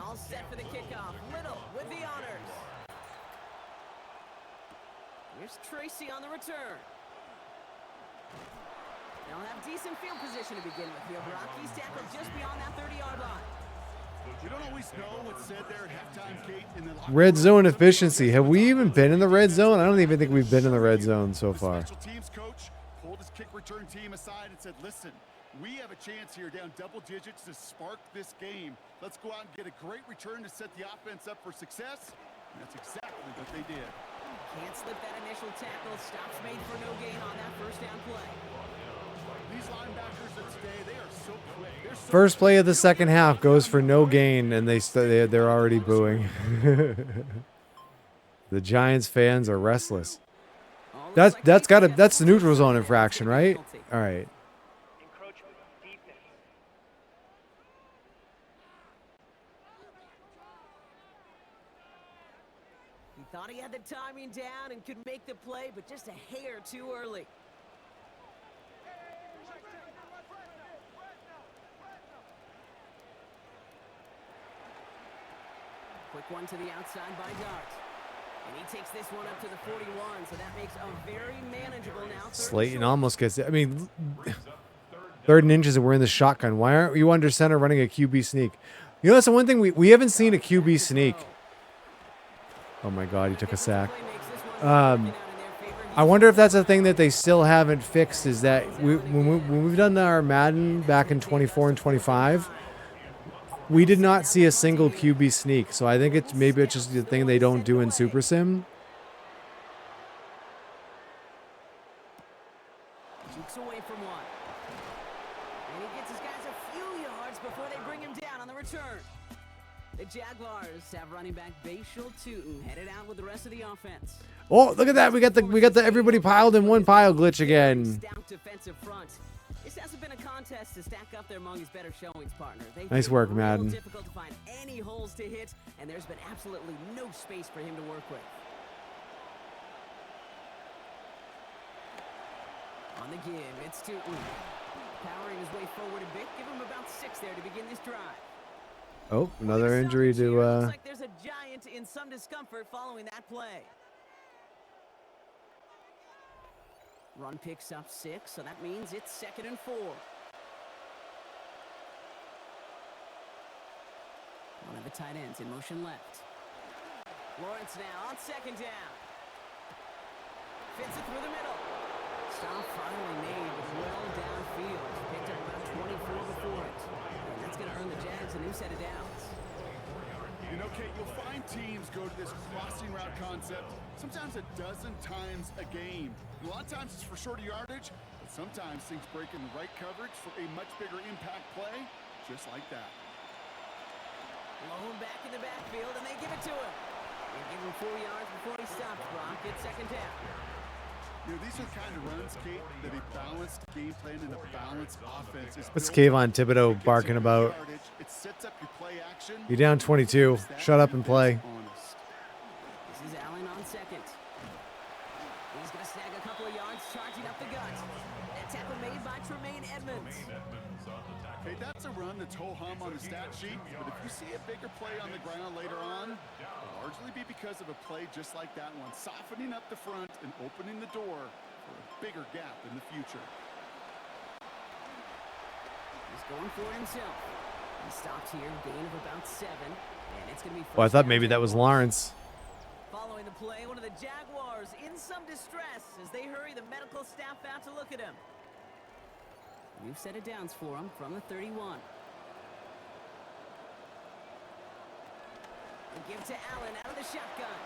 all set for the kickoff. Little with the honors. Here's Tracy on the return. They'll have decent field position to begin with here, Brock. He's tackled just beyond that 30-yard line. You don't always know what's said there at halftime, Kate, in the locker red room. zone efficiency. Have we even been in the red zone? I don't even think we've been in the red zone so The far. special teams coach pulled his kick return team aside and said, listen, we have a chance here down double digits to spark this game. Let's go out and get a great return to set the offense up for success. And that's exactly what they did. Can't slip that initial tackle. Stops made for no gain on that first down play. These linebackers of today, they are so quick. They're so First play of the second half goes for no gain, and they're already booing. The Giants fans are restless. All looks That's like that's got to defense that's the neutral has zone a infraction, right? penalty. All right. Encroachment defense. He thought he had the timing down and could make the play, but just a hair too early. Quick one to the outside by Dart. And he takes this one up to the 41, so that makes a very manageable now. third and Slayton short. almost gets it. I mean, Brings up third 3rd and inches and we're in the shotgun. Why aren't you under center running a QB sneak? You know, that's the one thing we haven't seen a QB sneak. Oh my God, he took a sack. I wonder if that's a thing that they still haven't fixed, is that when we've done our Madden back in 24 and 25, we did not see a single QB sneak. So I think maybe it's just the thing they don't do in Super Sim. Cheeks away from one. And he gets his guys a few yards before they bring him down on the return. The Jaguars have running back Bashal Tootin headed out with the rest of the offense. Oh, look at that. We got the everybody piled in one pile glitch again. Stout defensive front. This hasn't been a contest to stack up there among his better showings, partner. Nice work, Madden. Difficult to find any holes to hit, and there's been absolutely no space for him to work with. On the give, it's Tootin. Powering his way forward a bit. Give him about 6 there to begin this drive. Oh, another injury to Looks like there's a giant in some discomfort following that play. Run picks up 6, so that means it's 2nd and 4. One of the tight ends in motion left. Lawrence now on 2nd down. Fits it through the middle. Stop finally made, but well downfield. Picked up about 24 before it. And that's going to earn the Jags a new set of downs. You know, Kate, you'll find teams go to this crossing route concept sometimes a dozen times a game. A lot of times it's for shorter yardage, but sometimes things break in the right coverage for a much bigger impact play, just like that. Blown back in the backfield, and they give it to him. They give him 4 yards before he stops. Brock gets 2nd down. You know, these are the kind of runs, Kate, that a balanced game plan and a balanced offense is. What's Kayvon Thibodeau barking about? It sets up your play action. You're down 22. Shut up and play. This is Allen on 2nd. He's going to snag a couple of yards, charging up the gut. That tackle made by Tremaine Edmonds. Hey, that's a run that's ho-hum on the stat sheet, but if you see a bigger play on the ground later on, it'll largely be because of a play just like that one, softening up the front and opening the door for a bigger gap in the future. He's going for it himself. He stops here, gain of about 7, and it's going to be. Well, I thought maybe that was Lawrence. Following the play, one of the Jaguars in some distress as they hurry the medical staff out to look at him. New set of downs for him from the 31. They give to Allen out of the shotgun.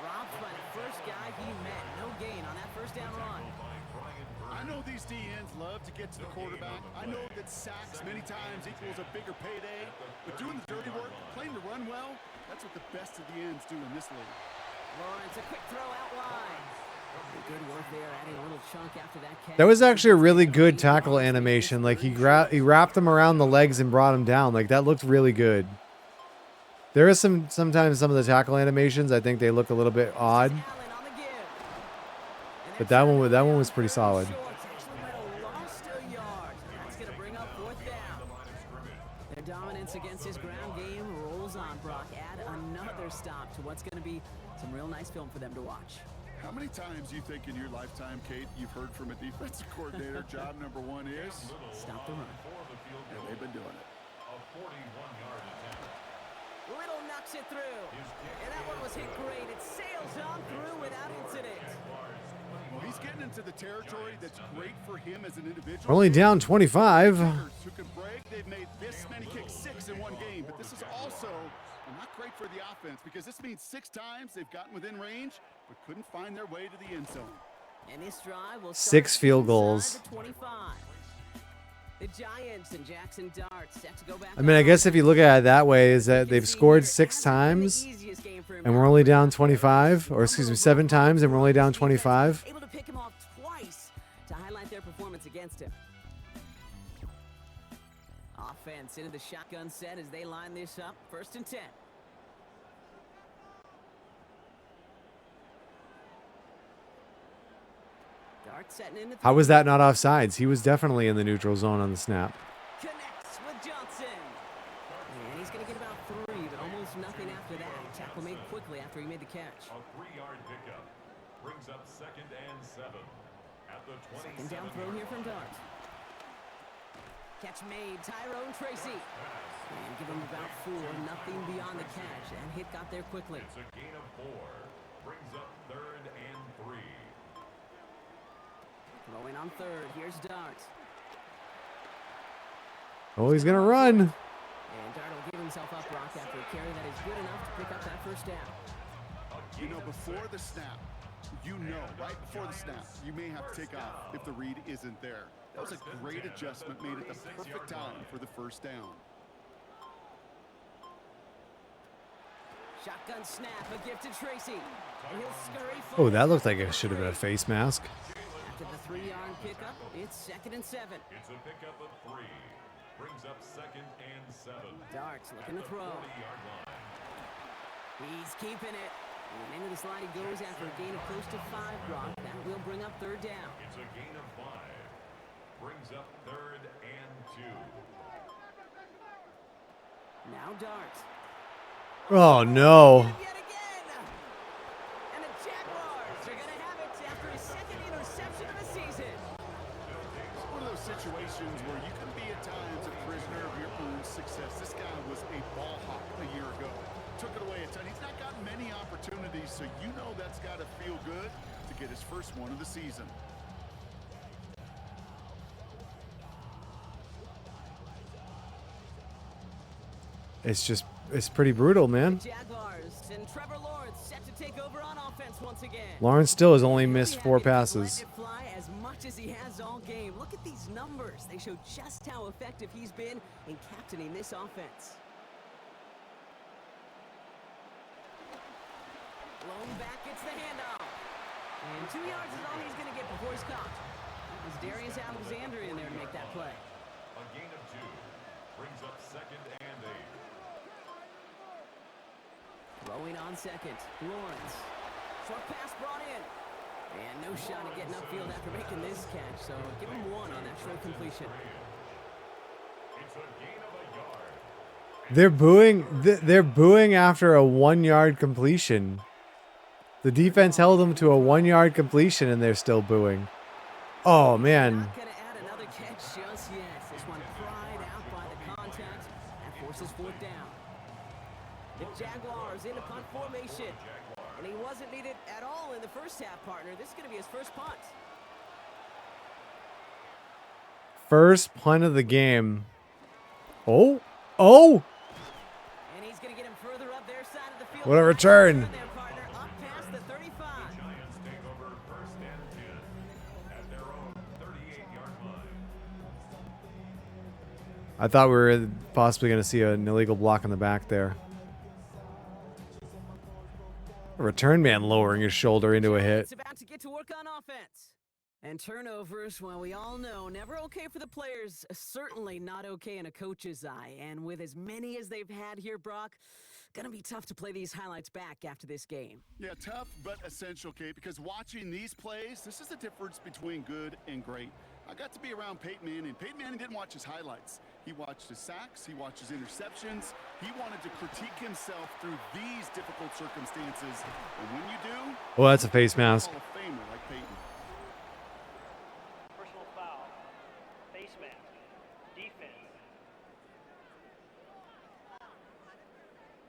Dropped by the first guy he met. No gain on that 1st down run. I know these DNs love to get to the quarterback. I know that sacks many times equals a bigger payday. But doing the dirty work, playing the run well, that's what the best of the ends do in this league. Lawrence, a quick throw out wide. Good work there, adding a little chunk after that catch. That was actually a really good tackle animation. Like he wrapped him around the legs and brought him down. Like that looked really good. There is sometimes some of the tackle animations, I think they look a little bit odd. But that one was pretty solid. Their dominance against his ground game rolls on. Brock add another stop to what's going to be some real nice film for them to watch. How many times do you think in your lifetime, Kate, you've heard from a defensive coordinator, job number 1 is? Stop the run. And they've been doing it. Little knocks it through. And that one was hit great. It sails on through without incident. Well, he's getting into the territory that's great for him as an individual. We're only down 25. Who can brag they've made this many kicks, 6 in one game. But this is also not great for the offense because this means 6 times they've gotten within range but couldn't find their way to the end zone. And this drive will 6 field goals. 25. The Giants and Jackson Dart set to go back. I mean, I guess if you look at it that way, is that they've scored 6 times and we're only down 25, or excuse me, 7 times and we're only down 25. Able to pick him off twice to highlight their performance against him. Offense into the shotgun set as they line this up. 1st and 10. Dart setting in. How was that not offsides? He was definitely in the neutral zone on the snap. Connects with Johnson. And he's going to get about 3, but almost nothing after that. Tackle made quickly after he made the catch. A 3-yard pickup brings up 2nd and 7 at the 27. 2nd down throw here from Dart. Catch made, Tyrone Tracy. And give him about 4, nothing beyond the catch. And hit got there quickly. It's a gain of 4. Brings up 3rd and 3. Throwing on 3rd, here's Dart. Oh, he's gonna run. And Dart will give himself up, Brock, after a carry that is good enough to pick up that first down. You know, before the snap, right before the snap, you may have to take off if the read isn't there. That was a great adjustment made at the perfect time for the first down. Shotgun snap, a gift to Tracy. And he'll scurry Oh, forward. that looked like it should have been a face mask. After the 3-yard pickup, it's 2nd and 7. It's a pickup of 3. Brings up 2nd and 7. Darts looking to throw. 40-yard line. He's keeping it. And into the slide he goes after a gain of close to 5, Brock. That will bring up 3rd down. It's a gain of 5. Brings up 3rd and 2. Now Dart. Oh no. Yet again. And the Jaguars are going to have it after his 2nd interception of the season. It's one of those situations where you can be at times a prisoner of your own success. This guy was a ball hawk a year ago. Took it away a ton. He's not gotten many opportunities, so you know that's got to feel good to get his first one of the season. It's pretty brutal, man. Jaguars and Trevor Lawrence set to take over on offense once again. Lawrence still has only missed 4 Let passes. it fly as much as he has all game. Look at these numbers. They show just how effective he's been in captaining this offense. Blown back, gets the handoff. And 2 yards is all he's going to get before he's caught. It was Darius Alexander in there to make that play. A gain of 2. Brings up 2nd and 8. Throwing on 2nd, Lawrence. Short pass brought in. And no shot at getting upfield after making this catch, so give him 1 on that short completion. It's a gain of a yard. They're booing. They're booing after a 1-yard completion. The defense held them to a 1-yard completion, and they're still booing. Oh man. Not gonna add another catch just yet. This one pried out by the contact. That forces 4th down. The Jaguars in a punt formation. And he wasn't needed at all in the first half, partner. This is going to be his first punt. First punt of the game. Oh. Oh. And he's going to get him further up their side of the field. What a return. There, partner, up past the 35. Giants take over 1st and 10 at their own 38-yard line. I thought we were possibly going to see an illegal block in the back there. A return man lowering his shoulder into a hit. It's about to get to work on offense. And turnovers, well, we all know, never okay for the players. Certainly not okay in a coach's eye. And with as many as they've had here, Brock, gonna be tough to play these highlights back after this game. Yeah, tough but essential, Kate, because watching these plays, this is the difference between good and great. I got to be around Peyton Manning. Peyton Manning didn't watch his highlights. He watched his sacks. He watched his interceptions. He wanted to critique himself through these difficult circumstances. And when you do, Oh, that's a face mask. Hall of Famer like Peyton. Personal foul. Face mask. Defense.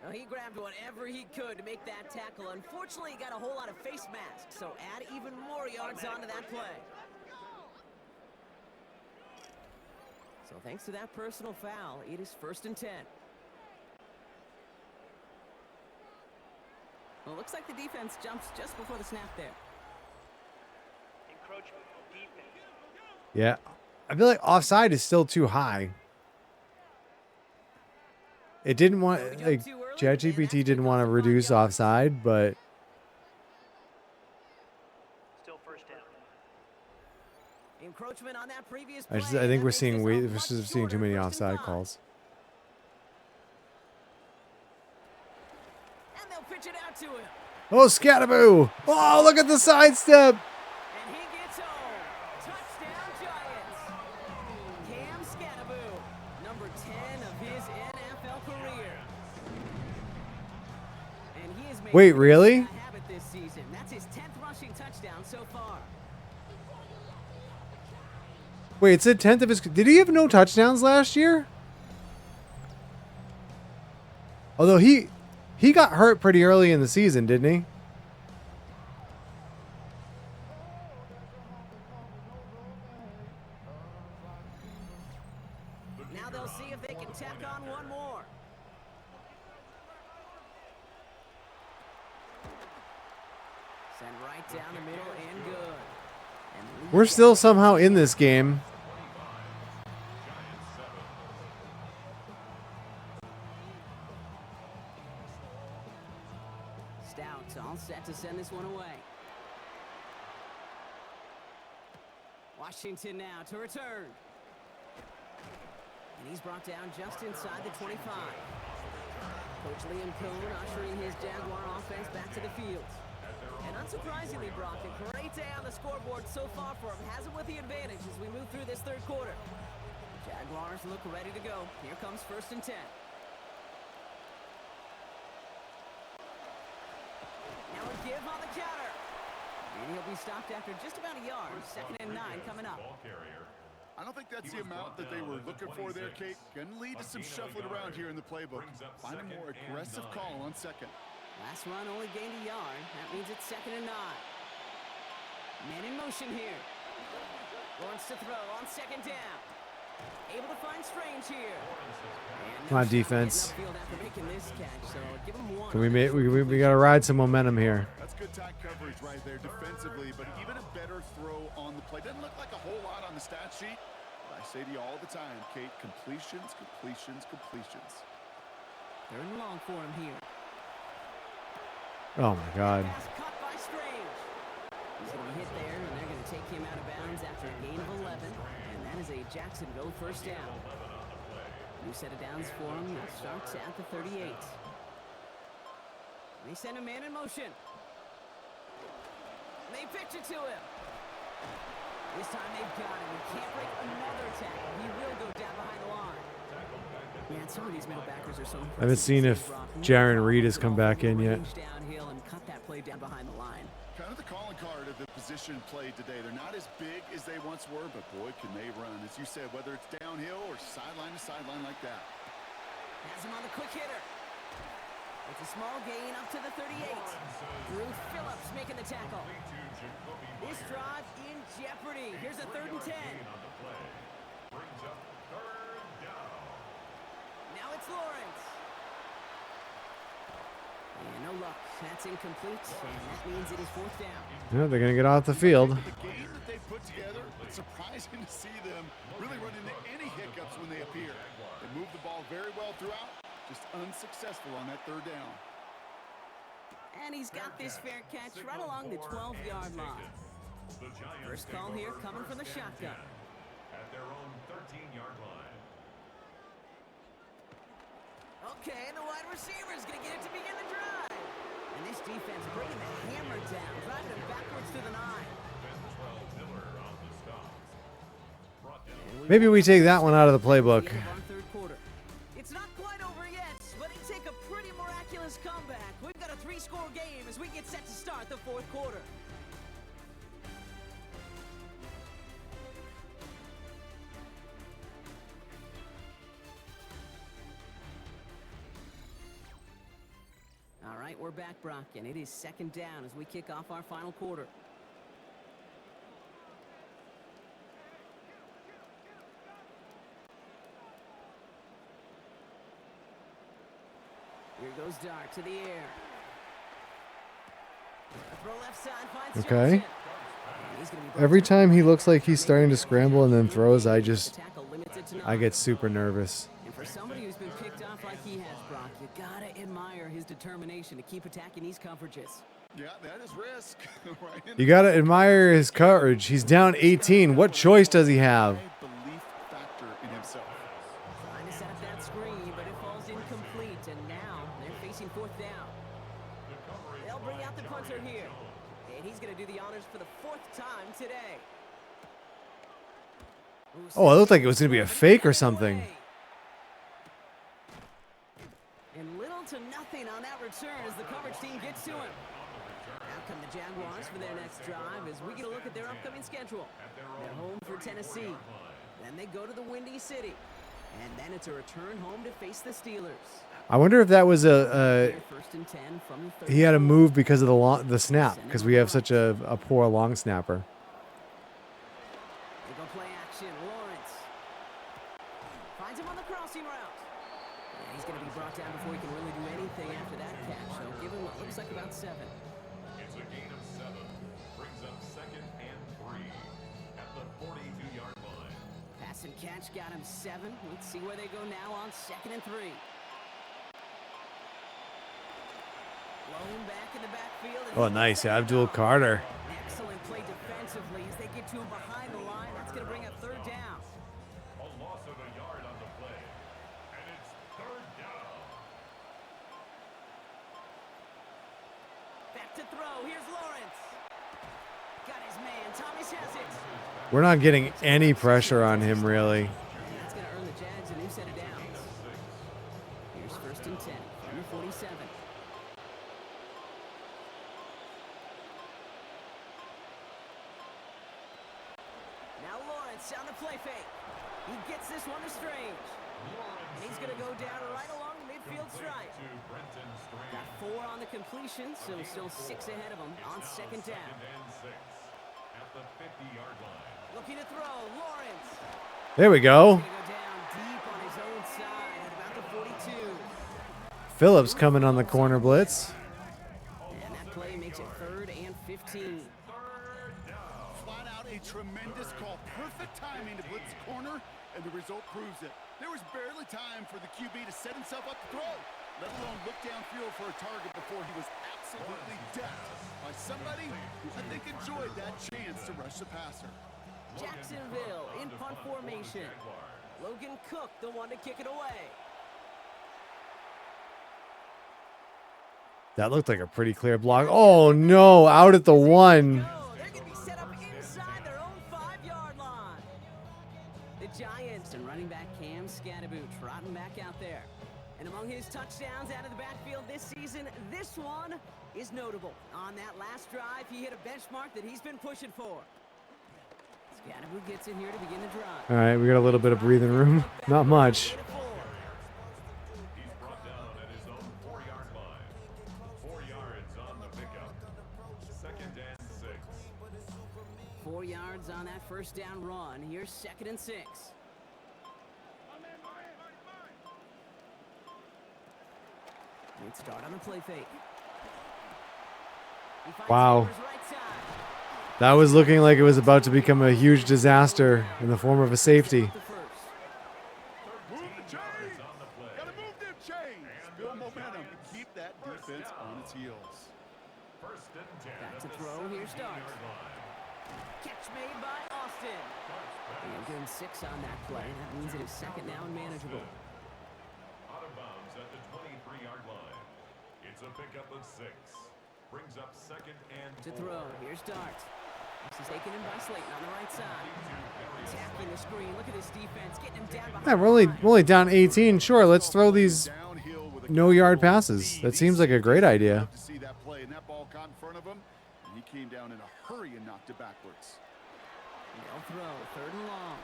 Well, he grabbed whatever he could to make that tackle. Unfortunately, he got a whole lot of face masks, so add even more yards onto that play. So thanks to that personal foul, it is 1st and 10. Well, it looks like the defense jumps just before the snap there. Encroachment. Defense. Yeah. I feel like offside is still too high. It didn't want, like, ChatGPT didn't want to reduce offside, but Still first down. Encroachment on that previous I play, think that we're makes seeing this a we're much seeing too many shorter 1st and offside 5. calls. And they'll pitch it out to him. Oh, Scataboo! Oh, look at the sidestep! And he gets home. Touchdown, Giants. Cam Scataboo, number 10 of his NFL career. And he has made Wait, really? a habit this season. That's his 10th rushing touchdown so far. Wait, it's a 10th of his. Did he have no touchdowns last year? Although he got hurt pretty early in the season, didn't he? Now they'll see if they can tack on one more. Send right down the middle and good. And We're still somehow in this game. Stout all set to send this one away. Washington now to return. And he's brought down just inside the 25. Coach Liam Cohn ushering his Jaguar offense back to the field. And unsurprisingly, Brock, a great day on the scoreboard so far for him. Has him with the advantage as we move through this third quarter. Jaguars look ready to go. Here comes 1st and 10. Now a give on the counter. And he'll be stopped after just about a yard. 2nd and 9 coming up. I don't think that's the amount that they were looking for there, Kate. Going to lead to some shuffling around here in the playbook. Find a more aggressive call on 2nd. Last run only gained a yard. That means it's 2nd and 9. Man in motion here. Lawrence to throw on 2nd down. Able to find Strange here. Come on, defense. This catch, so give him one. Can we got to ride some momentum here. That's good tight coverage right there defensively, but even a better throw on the play. Doesn't look like a whole lot on the stat sheet, but I say to you all the time, Kate, completions, completions, completions. 3rd and long for him here. Oh my God. Pass caught by Strange. He's going to be hit there, and they're going to take him out of bounds after a gain of 11. And that is a Jacksonville 1st down. New set of downs for him. That starts at the 38. They send a man in motion. They pitch it to him. This time they've got him. He can't break another tackle. He will go down behind the line. Man, some of these middle backers are so impressive. I haven't seen if Jaron Reed has come back in yet. Downhill and cut that play down behind the line. Kind of the calling card of the position played today. They're not as big as they once were, but boy, can they run. As you said, whether it's downhill or sideline to sideline like that. Has him on the quick hitter. It's a small gain up to the 38. Ruth Phillips making the tackle. This drive in jeopardy. Here's a 3rd and 10. Now it's Lawrence. And no luck. That's incomplete, and that means it is 4th down. Yeah, they're gonna get off the field. The game that they put together, it's surprising to see them really run into any hiccups when they appear. They move the ball very well throughout, just unsuccessful on that 3rd down. And he's got this fair catch right along the 12-yard line. First call here coming from the shotgun. At their own 13-yard line. Okay, and the wide receiver is going to get it to begin the drive. And this defense bringing the hammer down, driving him backwards to the 9. Maybe we take that one out of the playbook. It's not quite over yet, but he take a pretty miraculous comeback. We've got a 3-score game as we get set to start the 4th quarter. All right, we're back, Brock, and it is 2nd down as we kick off our final quarter. Here goes Dart to the air. Throw left side, finds Okay. Johnson. He's gonna be Every time he looks like he's starting to scramble and then throws, I tackle limited to 9. get super nervous. And for somebody who's been picked off like he has, Brock, you gotta admire his determination to keep attacking these coverages. Yeah, that is risk. Right in You gotta admire his courage. He's down 18. What choice does he have? the belief factor in himself. Trying to set up that screen, but it falls incomplete. And now they're facing 4th down. They'll bring out the punter here. And he's going to do the honors for the 4th time today. Oh, it looked like it was gonna be a fake or something. And little to nothing on that return as the coverage team gets to him. Out come the Jaguars for their next drive as we get a look at their upcoming schedule. They're home for Tennessee. Then they go to the Windy City. And then it's a return home to face the Steelers. I wonder if that was First and 10 from the he had to 34. move because of the snap, because we have such a poor long snapper. They go play action. Lawrence finds him on the crossing route. Yeah, he's going to be brought down before he can really do anything after that catch. So give him what looks like about 7. It's a gain of 7. Brings up 2nd and 3 at the 42-yard line. Pass and catch got him 7. Let's see where they go now on 2nd and 3. Blown back in the backfield. Oh, nice, Abdul Carter. Excellent play defensively as they get to him behind the line. That's going to bring up 3rd down. A loss of a yard on the play. And it's 3rd down. Back to throw. Here's Lawrence. Got his man. Thomas has it. We're not getting any pressure on him, really. That's going to earn the Jags a new set of downs. Here's 1st and 10 from the 47. Now Lawrence on the play fake. He gets this one to Strange. And he's going to go down right along the midfield stripe. To Brenton Strange. Got 4 on the completion, so still 6 ahead of him on 2nd down. 2nd and 6 at the 50-yard line. Looking to throw. Lawrence. There we go. He's going to go down deep on his own side at about the 42. Phillips coming on the corner blitz. And that play makes it 3rd and 15. Flat out a tremendous call. Perfect timing to blitz the corner, and the result proves it. There was barely time for the QB to set himself up to throw, let alone look downfield for a target before he was absolutely decked by somebody who I think enjoyed that chance to rush the passer. Jacksonville in punt formation. Logan Cook, the one to kick it away. That looked like a pretty clear block. Oh, no, out at the 1. They're going to be set up inside their own 5-yard line. The Giants and running back Cam Scatterboot trotting back out there. And among his touchdowns out of the backfield this season, this one is notable. On that last drive, he hit a benchmark that he's been pushing for. Scatterboot gets in here to begin the drive. All right, we got a little bit of breathing room. Not much. He's brought down at his own 4-yard line. 4 yards on the pickup. 2nd and 6. 4 yards on that 1st down run. Here's 2nd and 6. Good start on the play fake. He finds Wow. Taylor's right side. That was looking like it was about to become a huge disaster in the form of a safety. The first. Move the chains! Gotta move them chains! Build momentum and keep that defense on its heels. 1st and 10 Back at to the throw. Here starts. 17-yard line. Catch made by Austin. And doing 6 on that play. That means it is 2nd down and manageable. Out of bounds at the 23-yard line. It's a pickup of 6. Brings up 2nd and To 4. throw. Here's Dart. This is taken in by Slayton on the right side. Attacking the screen. Look at this defense. Getting him down behind Yeah, we're only down 18. Sure, let's throw these Downhill with a no-yard control passes. lead. That seems like a great idea. Love to see that play, and that ball caught in front of him, and he came down in a hurry and knocked it backwards. They'll throw. 3rd and long.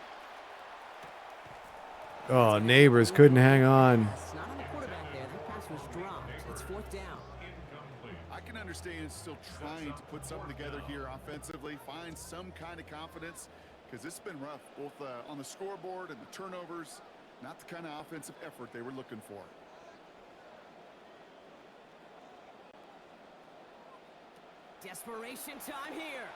Oh, neighbors couldn't hang on. It's not on the quarterback there. That pass was dropped. It's 4th down. I can understand still trying to put something together here offensively, find some kind of confidence, because it's been rough, both on the scoreboard and the turnovers. Not the kind of offensive effort they were looking for. Desperation time here.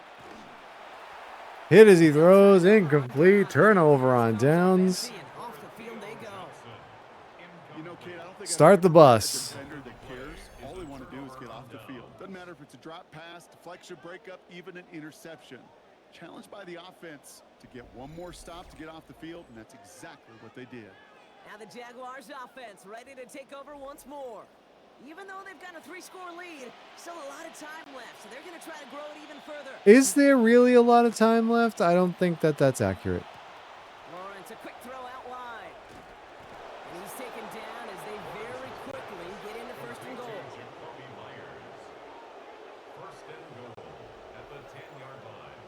Hit as he throws, incomplete, turnover on downs. And off the field they go. You know, kid, I don't think Start the bus. a defender that cares. All they want to do is get off the field. Doesn't matter if it's a drop pass, deflection, breakup, even an interception. Challenged by the offense to get one more stop to get off the field, and that's exactly what they did. Now the Jaguars offense ready to take over once more. Even though they've got a 3-score lead, still a lot of time left, so they're going to try to grow it even further. Is there really a lot of time left? I don't think that that's accurate. Lawrence, a quick throw out wide. And he's taken down as they very quickly get into 1st and goal. Jacoby Myers. 1st and goal at the 10-yard line.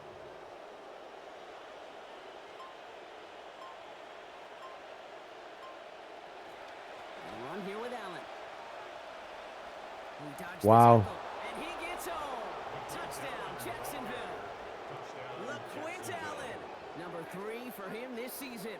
Dodged the Wow. tackle, and he gets home. Touchdown, Jacksonville. LaQuint Allen, number 3 for him this season.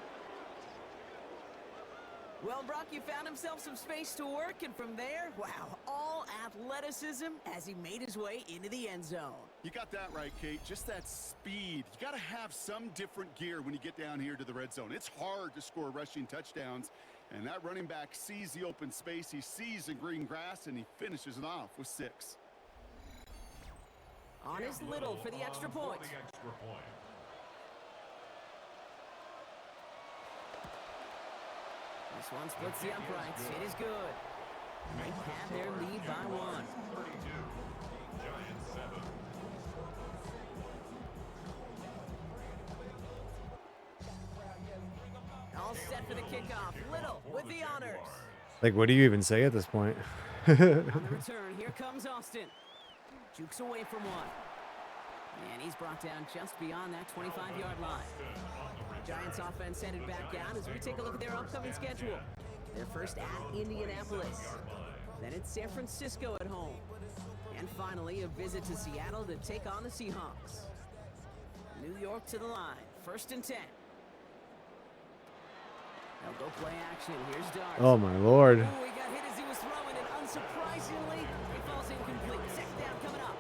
Well, Brock, you found himself some space to work, and from there, wow, all athleticism as he made his way into the end zone. You got that right, Kate. Just that speed. You got to have some different gear when you get down here to the red zone. It's hard to score rushing touchdowns, and that running back sees the open space. He sees the green grass, and he finishes it off with 6. On his Little for the extra point. This one splits the uprights. It is good. They have their lead by 1. 32. Giants 7. All set for the kickoff. Little with the honors. Like, what do you even say at this point? On the return, here comes Austin. Jukes away from one. And he's brought down just beyond that 25-yard line. Giants offense headed back out as we take a look at their upcoming schedule. Their first at Indianapolis. Then it's San Francisco at home. And finally, a visit to Seattle to take on the Seahawks. New York to the line. 1st and 10. They'll go play action. Here's Dart. Oh my lord. Ooh, he got hit as he was throwing, and unsurprisingly, it falls incomplete. 2nd down coming up.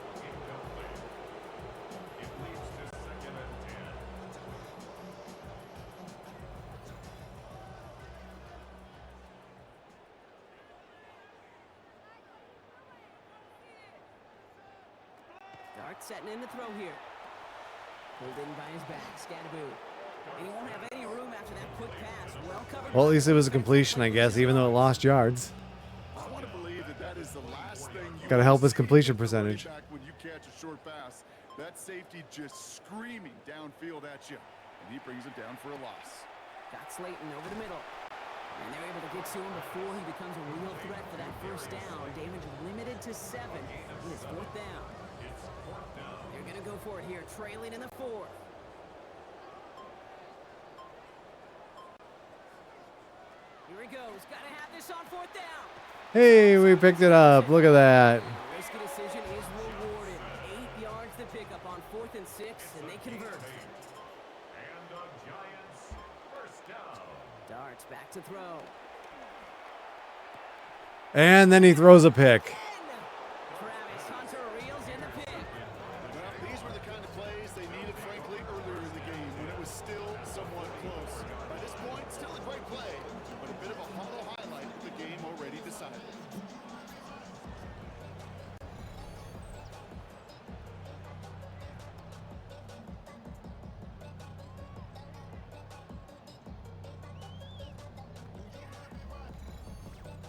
It leads to 2nd and 10. Dart setting in the throw here. Pulled in by his back. Scadaboo. And he won't have any room after that quick pass. Well covered. Well, at least it was a completion, I guess, even though it lost yards. I want to believe that that is the last thing you Gotta help wanna his see completion from a running percentage. back when you catch a short pass. That safety just screaming downfield at you, and he brings it down for a loss. Got Slayton over the middle. And they're able to get to him before he becomes a real threat for that 1st down. Damage limited to 7 in his 4th down. They're going to go for it here, trailing in the 4th. Here he goes. Got to have this on 4th down. Hey, we picked it up. Look at that. Risky decision is rewarded. 8 yards to pick up on 4th and 6, and they convert. And the Giants 1st down. Darts back to throw. And then he throws a pick. Travis Hunter reels in the pick. Well, these were the kind of plays they needed, frankly, earlier in the game when it was still somewhat close. By this point, still a great play, but a bit of a hollow highlight with the game already decided.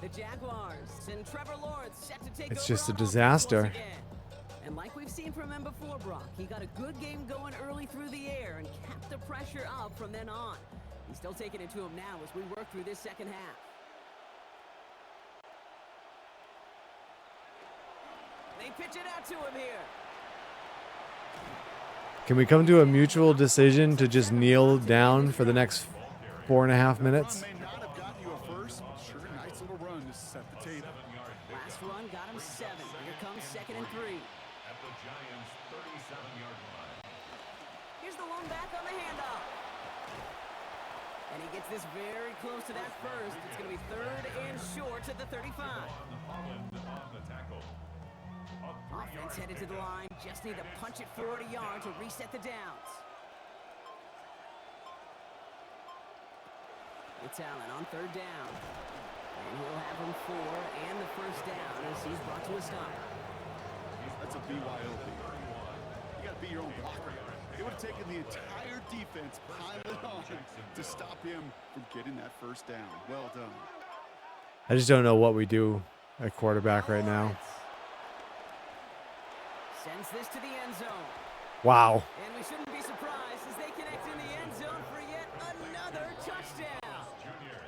The Jaguars and Trevor Lawrence set to take It's over just a on offense disaster. once again. And like we've seen from him before, Brock, he got a good game going early through the air and kept the pressure up from then on. He's still taking it to him now as we work through this 2nd half. They pitch it out to him here. Can we come to a mutual decision to just kneel down for the next 4.5 minutes? May not have gotten you a first, but sure, nice little run to set the table. Last run got him 7. Here comes 2nd and 3. At the Giants 37-yard line. Here's the one back on the handoff. And he gets this very close to that first. It's going to be 3rd and short at the 35. Holland on the tackle. Offense headed to the line. Just need to punch it 40 yards to reset the downs. It's Allen on 3rd down. And he'll have him 4 and the 1st down as he's brought to a stop. That's a BYOB. You got to be your own blocker. It would have taken the entire defense piling on to stop him from getting that 1st down. Well done. I just don't know what we do at quarterback right now. Sends this to the end zone. Wow. And we shouldn't be surprised as they connect in the end zone for yet another touchdown. Junior.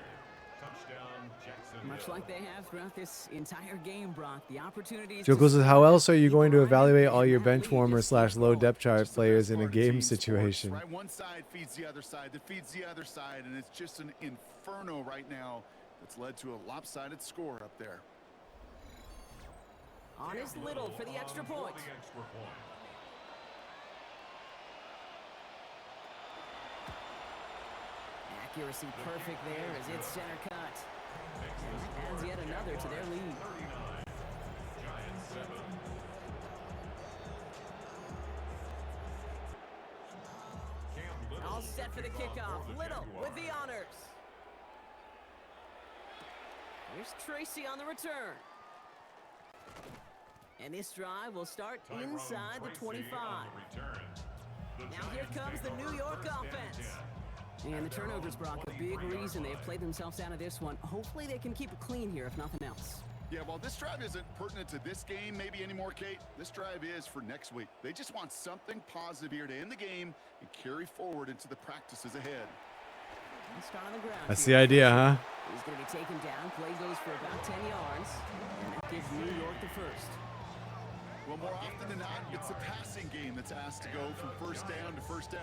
Touchdown, Jacksonville. Much like they have throughout this entire game, Brock, the opportunities. Joe goes, how else are you going to evaluate all your bench warmers / low depth chart players in a game situation? Right, one side feeds the other side, that feeds the other side, and it's just an inferno right now that's led to a lopsided score up there. On his Little for the extra point. Accuracy perfect there as it's center cut. And adds yet another to their lead. Giants 7. All set for the kickoff. Little with the honors. Here's Tracy on the return. And this drive will start inside the 25. Now here comes the New York offense. And the turnovers, Brock, a big reason they've played themselves out of this one. Hopefully they can keep it clean here, if nothing else. Yeah, well, this drive isn't pertinent to this game maybe anymore, Kate. This drive is for next week. They just want something positive here to end the game and carry forward into the practices ahead. Start on the ground. That's the idea, huh? He's going to be taken down. Play goes for about 10 yards. And that gives New York the first. Well, more often than not, it's the passing game that's asked to go from first down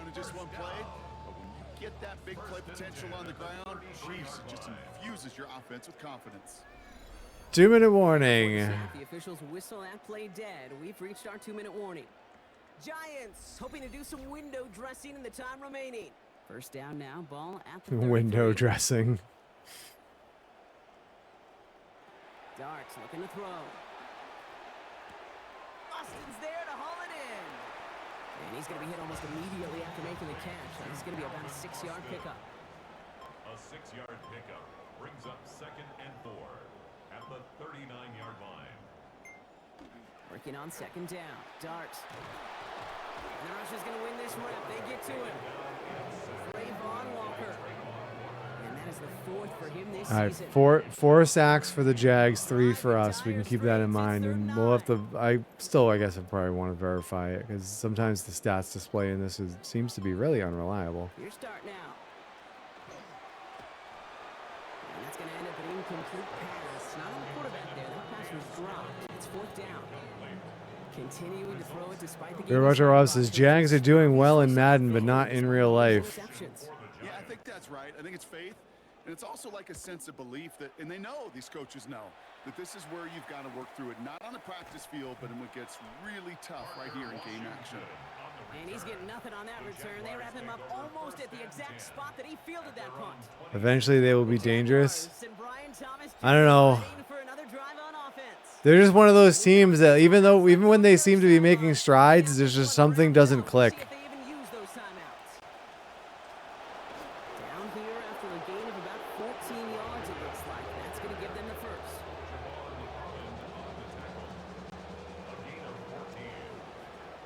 in just one play. But when you get that big play potential on the ground, geez, it just infuses your offense with confidence. 2-minute warning. The officials whistle that play dead. We've reached our 2-minute warning. Giants hoping to do some window dressing in the time remaining. First down now, ball at the 33. Window dressing. Darts looking to throw. Austin's there to haul it in. And he's going to be hit almost immediately after making the catch. This is going to be about a 6-yard pickup. A 6-yard pickup brings up 2nd and 4 at the 39-yard line. Working on 2nd down. Darts. And the Russians going to win this rep. They get to him. Trayvon Walker. And that is the 4th for him this All right, season. four sacks for the Jags, 3 for us. We can keep that in mind, and we'll have to. I guess I probably want to verify it because sometimes the stats display in this seems to be really unreliable. Your start now. And that's going to end up an incomplete pass. Not on the quarterback there. That pass was dropped. It's 4th down. Continuing to throw it despite the game. Roger Rob says Jags are doing well in Madden, but not in real life. Yeah, I think that's right. I think it's faith. And it's also like a sense of belief that, and they know, these coaches know, that this is where you've got to work through it. Not on the practice field, but in what gets really tough right here in game action. And he's getting nothing on that return. They wrap him up almost at the exact spot that he fielded that punt. Eventually they will be dangerous. I don't know. They're just one of those teams that even when they seem to be making strides, there's just something doesn't click. Down here after a gain of about 14 yards, it looks like. That's going to give them the first. A gain of 14.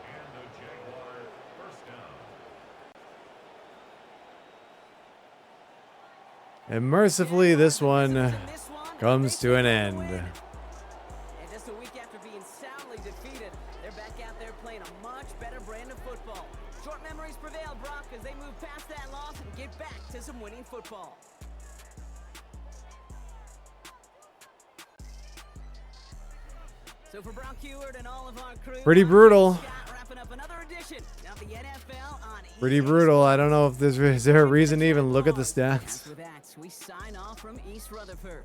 And the Jaguar first down. And mercifully, this one comes to an end. And just a week after being soundly defeated, they're back out there playing a much better brand of football. Short memories prevail, Brock, as they move past that loss and get back to some winning football. So for Brock Heward and all of our crew, Pretty brutal. Scott wrapping up another edition of the NFL on Pretty brutal. I don't know if is there a reason to even look at the stats. With that, we sign off from East Rutherford.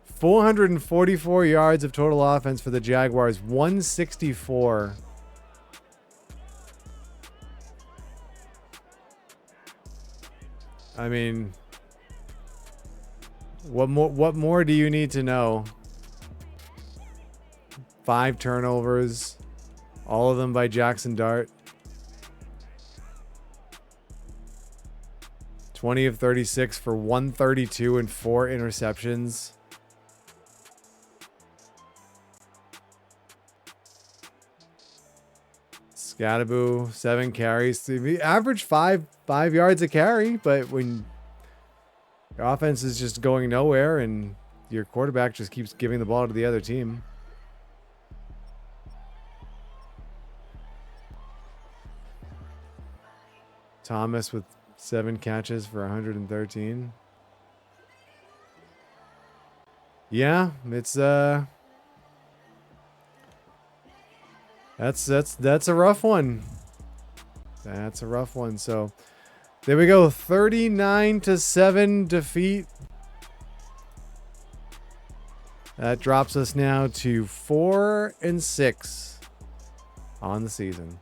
444 yards of total offense for the Jaguars, 164. I mean, what more do you need to know? 5 turnovers, all of them by Jackson Dart. 20 of 36 for 132 and 4 interceptions. Scattaboo, 7 carries. We average 5 yards a carry, but when your offense is just going nowhere and your quarterback just keeps giving the ball to the other team. Thomas with 7 catches for 113. Yeah, it's that's a rough one. That's a rough one. So there we go. 39-7 defeat That drops us now to 4-6 on the season.